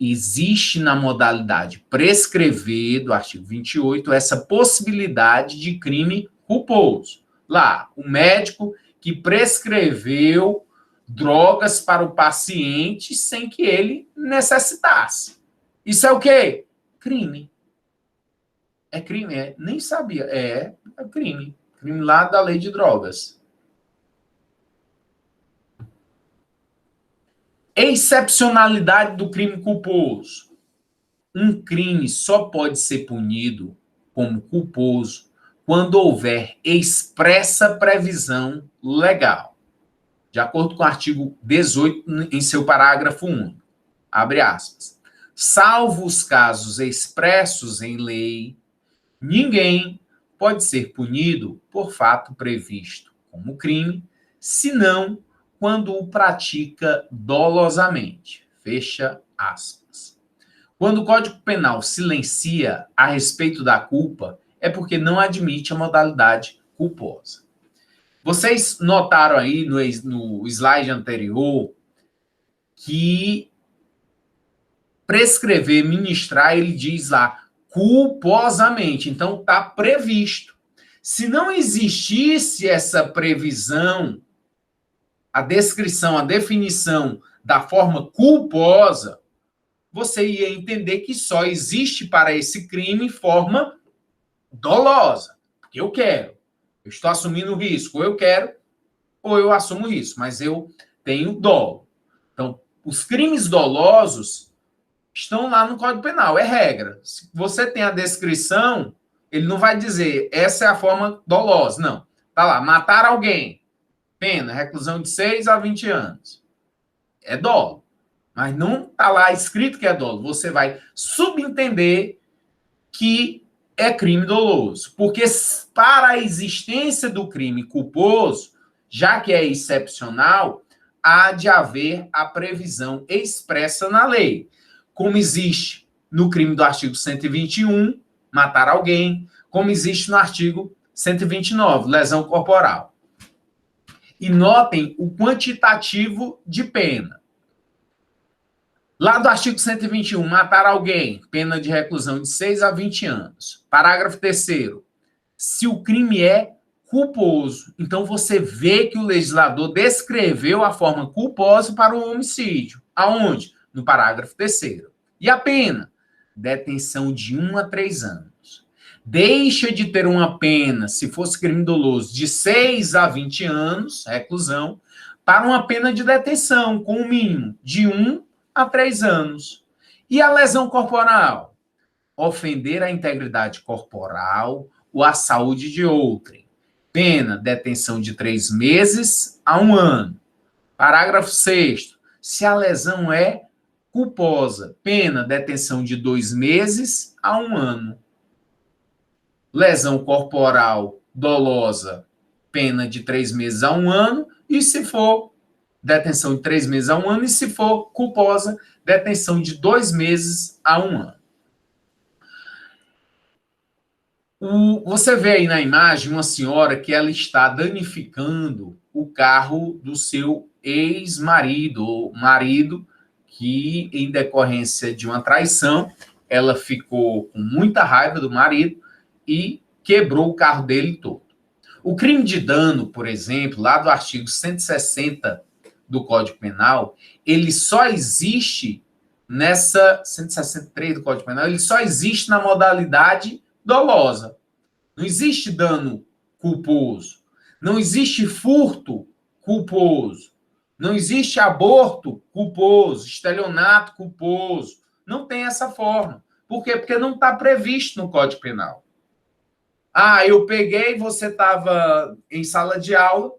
Existe na modalidade prescrever, do artigo 28, essa possibilidade de crime culposo. Lá, o médico que prescreveu drogas para o paciente sem que ele necessitasse. Isso é o quê? Crime. É crime, nem sabia. É crime. Crime lá da lei de drogas. Excepcionalidade do crime culposo. Um crime só pode ser punido como culposo quando houver expressa previsão legal. De acordo com o artigo 18, em seu parágrafo 1, abre aspas, salvo os casos expressos em lei, ninguém pode ser punido por fato previsto como crime, senão quando o pratica dolosamente. Fecha aspas. Quando o Código Penal silencia a respeito da culpa, é porque não admite a modalidade culposa. Vocês notaram aí no slide anterior que prescrever, ministrar, ele diz lá, culposamente. Então, está previsto. Se não existisse essa previsão, a descrição, a definição da forma culposa, você ia entender que só existe para esse crime forma dolosa. Porque eu quero. Eu estou assumindo o risco. Ou eu quero, ou eu assumo o risco. Mas eu tenho dolo. Então, os crimes dolosos estão lá no Código Penal. É regra. Se você tem a descrição, ele não vai dizer essa é a forma dolosa. Não. Está lá. Matar alguém. Pena. Reclusão de 6 a 20 anos. É dolo. Mas não está lá escrito que é dolo. Você vai subentender que é crime doloso. Porque para a existência do crime culposo, já que é excepcional, há de haver a previsão expressa na lei. Como existe no crime do artigo 121, matar alguém, como existe no artigo 129, lesão corporal. E notem o quantitativo de pena. Lá do artigo 121, matar alguém, pena de reclusão de 6 a 20 anos. Parágrafo 3º. Se o crime é culposo. Então, você vê que o legislador descreveu a forma culposa para o homicídio. Aonde? No parágrafo 3º. E a pena? Detenção de 1 a 3 anos. Deixa de ter uma pena, se fosse crime doloso, de 6 a 20 anos, reclusão, para uma pena de detenção, com o mínimo de 1 a 3 anos. E a lesão corporal? Ofender a integridade corporal ou a saúde de outrem. Pena, detenção de 3 meses a 1 ano. Parágrafo 6º. Se a lesão é culposa, pena, detenção de 2 meses a 1 ano. Lesão corporal dolosa, pena de 3 meses a 1 ano. E se for detenção de 3 meses a 1 ano, e se for culposa, detenção de 2 meses a 1 ano. Você vê aí na imagem uma senhora que ela está danificando o carro do seu ex-marido, ou marido, que em decorrência de uma traição, ela ficou com muita raiva do marido e quebrou o carro dele todo. O crime de dano, por exemplo, lá do artigo 160 do Código Penal, ele só existe nessa 163 do Código Penal, ele só existe na modalidade dolosa. Não existe dano culposo. Não existe furto culposo. Não existe aborto culposo, estelionato culposo. Não tem essa forma. Por quê? Porque não está previsto no Código Penal. Ah, eu peguei, você estava em sala de aula,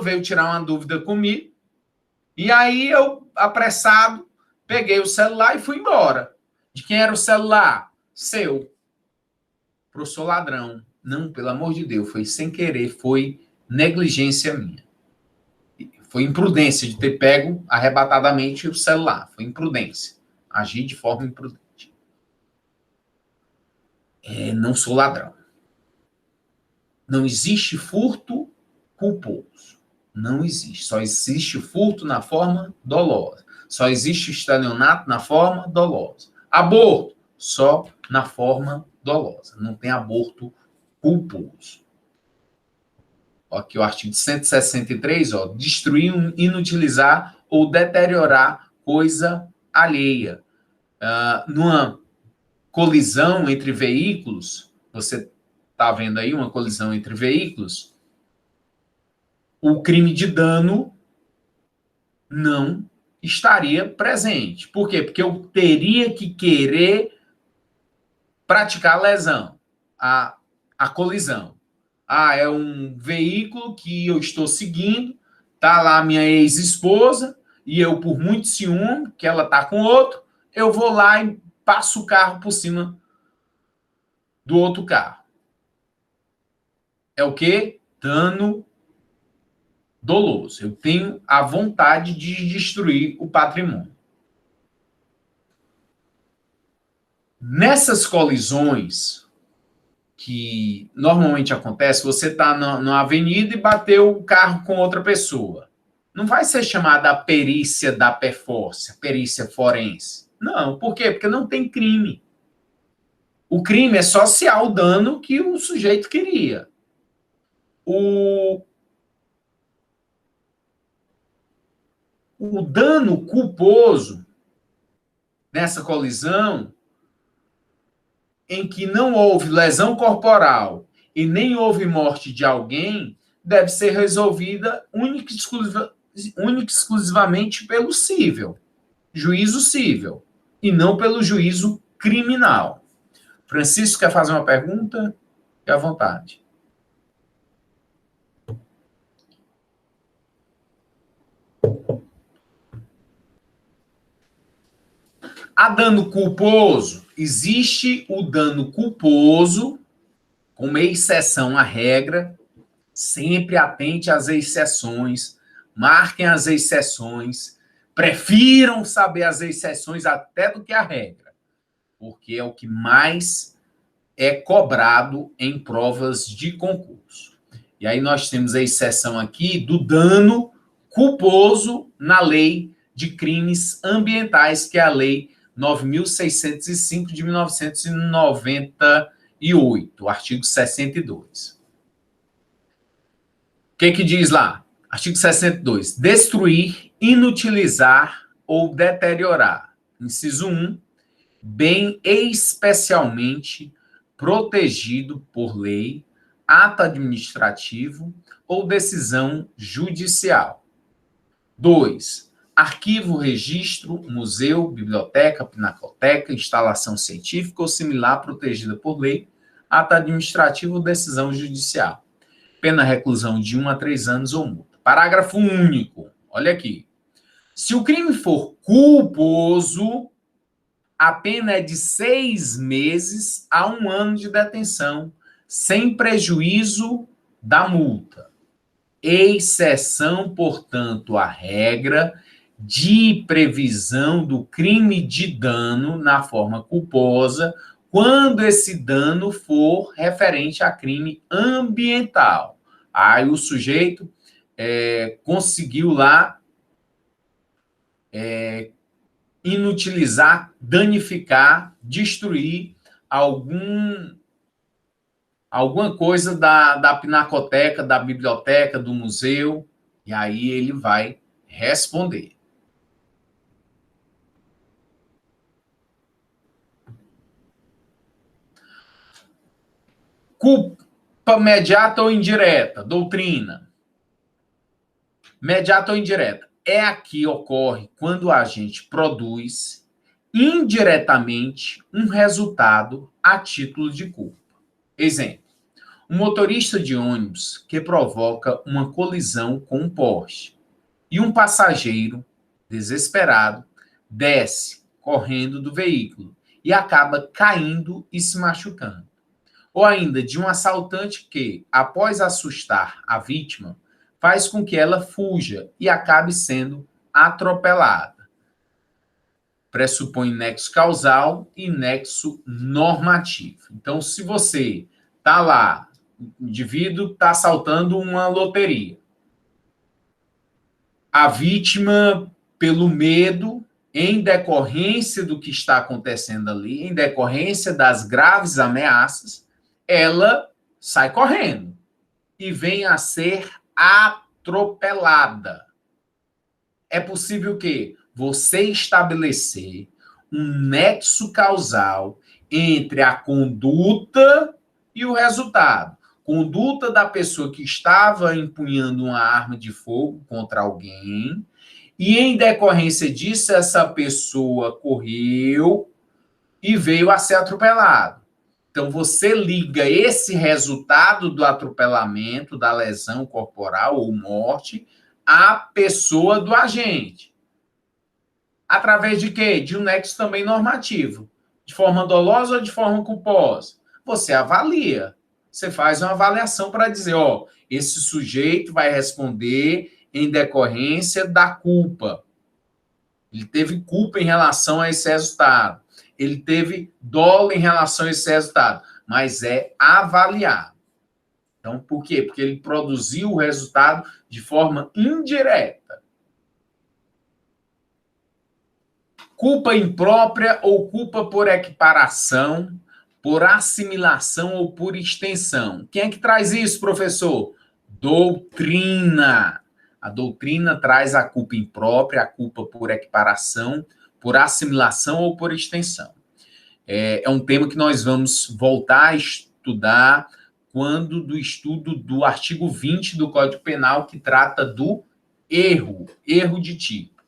veio tirar uma dúvida comigo, e aí eu, apressado, peguei o celular e fui embora. De quem era o celular? Seu. Professor ladrão. Não, pelo amor de Deus, foi sem querer, foi negligência minha. Foi imprudência de ter pego arrebatadamente o celular. Foi imprudência. Agir de forma imprudente. Não sou ladrão. Não existe furto culposo. Não existe. Só existe furto na forma dolosa. Só existe estelionato na forma dolosa. Aborto, só na forma dolosa. Não tem aborto culposo. Aqui o artigo 163, destruir, inutilizar ou deteriorar coisa alheia. Numa colisão entre veículos, você está vendo aí uma colisão entre veículos, o crime de dano não estaria presente. Por quê? Porque eu teria que querer praticar a lesão, a colisão. É um veículo que eu estou seguindo, tá lá minha ex-esposa, e eu, por muito ciúme, que ela tá com outro, eu vou lá e passo o carro por cima do outro carro. É o quê? Dano doloso. Eu tenho a vontade de destruir o patrimônio. Nessas colisões que normalmente acontece, você está na avenida e bateu o carro com outra pessoa. Não vai ser chamada a perícia da perforce, a perícia forense. Não, por quê? Porque não tem crime. O crime é social, o dano que o sujeito queria. O dano culposo nessa colisão, em que não houve lesão corporal e nem houve morte de alguém, deve ser resolvida única e exclusivamente pelo cível, juízo cível, e não pelo juízo criminal. Francisco, quer fazer uma pergunta? Fique à vontade. Há dano culposo? Existe o dano culposo, como exceção à regra. Sempre atente às exceções, marquem as exceções, prefiram saber as exceções até do que a regra, porque é o que mais é cobrado em provas de concurso. E aí nós temos a exceção aqui do dano culposo na lei de crimes ambientais, que é a lei 9.605 de 1998, o artigo 62. O que diz lá? Artigo 62. Destruir, inutilizar ou deteriorar. Inciso 1. Bem especialmente protegido por lei, ato administrativo ou decisão judicial. 2. Arquivo, registro, museu, biblioteca, pinacoteca, instalação científica ou similar protegida por lei, ato administrativo ou decisão judicial. Pena reclusão de 1 a 3 anos ou multa. Parágrafo único. Olha aqui. Se o crime for culposo, a pena é de 6 meses a 1 ano de detenção, sem prejuízo da multa. Exceção, portanto, à regra de previsão do crime de dano na forma culposa, quando esse dano for referente a crime ambiental. Aí o sujeito conseguiu lá inutilizar, danificar, destruir alguma coisa da pinacoteca, da biblioteca, do museu, e aí ele vai responder. Culpa mediata ou indireta? Doutrina. Mediata ou indireta? É a que ocorre quando o agente produz indiretamente um resultado a título de culpa. Exemplo: um motorista de ônibus que provoca uma colisão com um poste e um passageiro, desesperado, desce correndo do veículo e acaba caindo e se machucando. Ou ainda de um assaltante que, após assustar a vítima, faz com que ela fuja e acabe sendo atropelada. Pressupõe nexo causal e nexo normativo. Então, se você está lá, o indivíduo está assaltando uma loteria, a vítima, pelo medo, em decorrência do que está acontecendo ali, em decorrência das graves ameaças, ela sai correndo e vem a ser atropelada. É possível que você estabelecer um nexo causal entre a conduta e o resultado. Conduta da pessoa que estava empunhando uma arma de fogo contra alguém, e em decorrência disso, essa pessoa correu e veio a ser atropelado. Então, você liga esse resultado do atropelamento, da lesão corporal ou morte, à pessoa do agente. Através de quê? De um nexo também normativo. De forma dolosa ou de forma culposa? Você avalia. Você faz uma avaliação para dizer, ó, esse sujeito vai responder em decorrência da culpa. Ele teve culpa em relação a esse resultado. ele teve dolo em relação a esse resultado, mas é avaliado. Então, por quê? Porque ele produziu o resultado de forma indireta. Culpa imprópria ou culpa por equiparação, por assimilação ou por extensão. Quem é que traz isso, professor? Doutrina. A doutrina traz a culpa imprópria, a culpa por equiparação, por assimilação ou por extensão. É um tema que nós vamos voltar a estudar quando do estudo do artigo 20 do Código Penal, que trata do erro de tipo.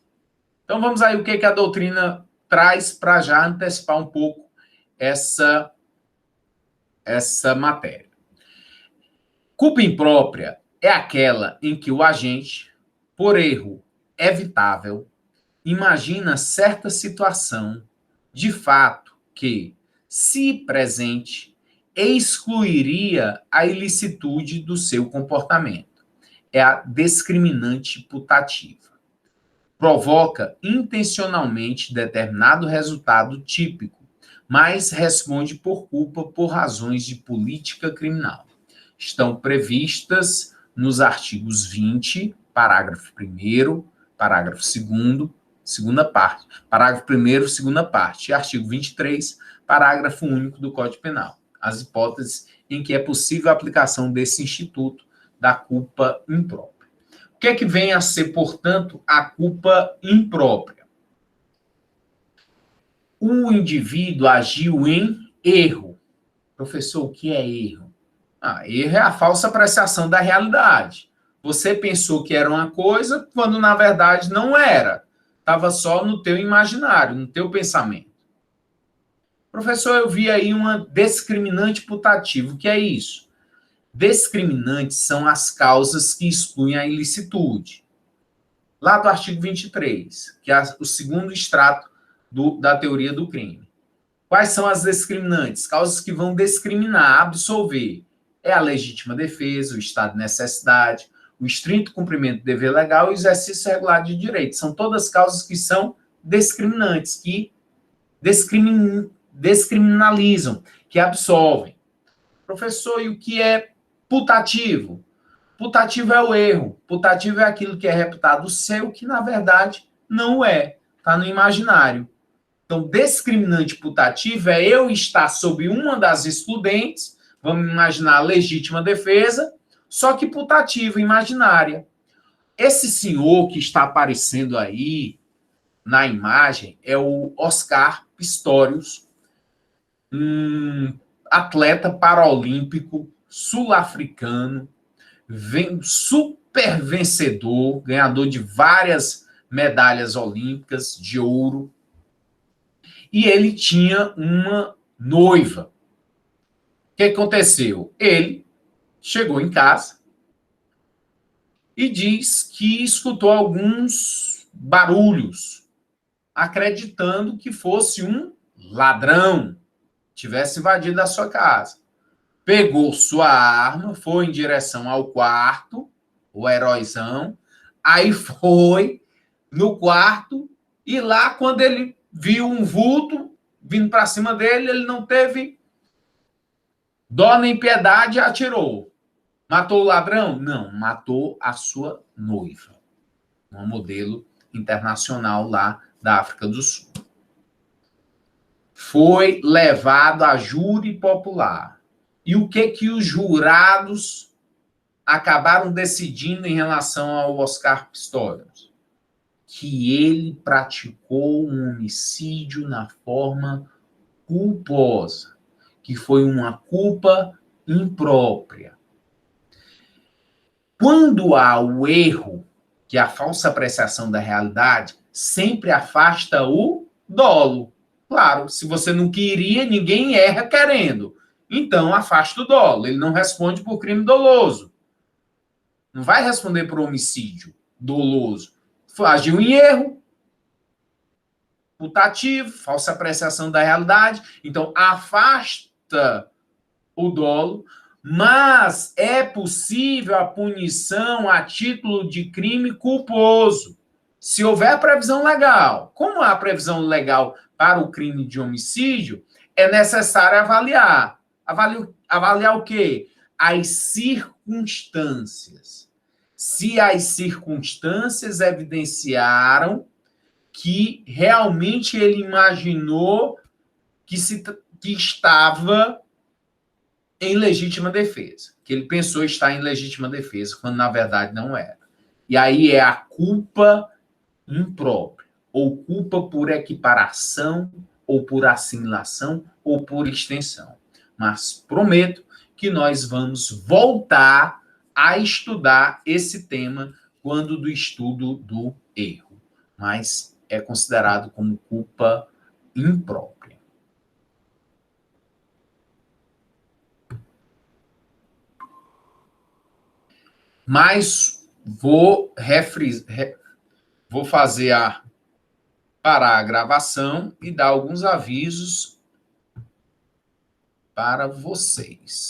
Então, vamos aí o que a doutrina traz para já antecipar um pouco essa matéria. Culpa imprópria é aquela em que o agente, por erro evitável, imagina certa situação, de fato, que, se presente, excluiria a ilicitude do seu comportamento. É a discriminante putativa. Provoca intencionalmente determinado resultado típico, mas responde por culpa por razões de política criminal. Estão previstas nos artigos 20, parágrafo 1º, parágrafo 2º, segunda parte, parágrafo 1º, segunda parte, e artigo 23, parágrafo único do Código Penal. As hipóteses em que é possível a aplicação desse instituto da culpa imprópria. O que é que vem a ser, portanto, a culpa imprópria? O indivíduo agiu em erro. Professor, o que é erro? Erro é a falsa apreciação da realidade. Você pensou que era uma coisa, quando na verdade não era. Estava só no teu imaginário, no teu pensamento. Professor, eu vi aí uma discriminante putativa. O que é isso? Discriminantes são as causas que excluem a ilicitude. Lá do artigo 23, que é o segundo extrato da teoria do crime. Quais são as discriminantes? Causas que vão discriminar, absolver. É a legítima defesa, o estado de necessidade, o estrito cumprimento do dever legal e o exercício regular de direito. São todas causas que são discriminantes, que descriminalizam, que absolvem. Professor, e o que é putativo? Putativo é o erro. Putativo é aquilo que é reputado seu, que na verdade não é. Está no imaginário. Então, discriminante putativo é eu estar sob uma das excludentes, vamos imaginar legítima defesa, só que putativa, imaginária. Esse senhor que está aparecendo aí na imagem é o Oscar Pistorius, um atleta paralímpico sul-africano, super vencedor, ganhador de várias medalhas olímpicas de ouro. E ele tinha uma noiva. O que aconteceu? Ele chegou em casa e diz que escutou alguns barulhos, acreditando que fosse um ladrão, tivesse invadido a sua casa. Pegou sua arma, foi em direção ao quarto, o heróizão, aí foi no quarto, e lá, quando ele viu um vulto vindo para cima dele, ele não teve dó nem piedade e atirou. Matou o ladrão? Não, matou a sua noiva. Um modelo internacional lá da África do Sul. Foi levado a júri popular. E o que os jurados acabaram decidindo em relação ao Oscar Pistorius? Que ele praticou um homicídio na forma culposa, que foi uma culpa imprópria. Quando há o erro, que é a falsa apreciação da realidade, sempre afasta o dolo. Claro, se você não queria, ninguém erra querendo. Então, afasta o dolo. Ele não responde por crime doloso. Não vai responder por homicídio doloso. Agiu em erro, putativo, falsa apreciação da realidade. Então, afasta o dolo, mas é possível a punição a título de crime culposo, se houver previsão legal. Como há previsão legal para o crime de homicídio, é necessário avaliar. Avaliar o quê? As circunstâncias. Se as circunstâncias evidenciaram que realmente ele imaginou que estava em legítima defesa, que ele pensou estar em legítima defesa, quando na verdade não era. E aí é a culpa imprópria, ou culpa por equiparação, ou por assimilação, ou por extensão. Mas prometo que nós vamos voltar a estudar esse tema quando do estudo do erro, mas é considerado como culpa imprópria. Mas vou parar a gravação e dar alguns avisos para vocês.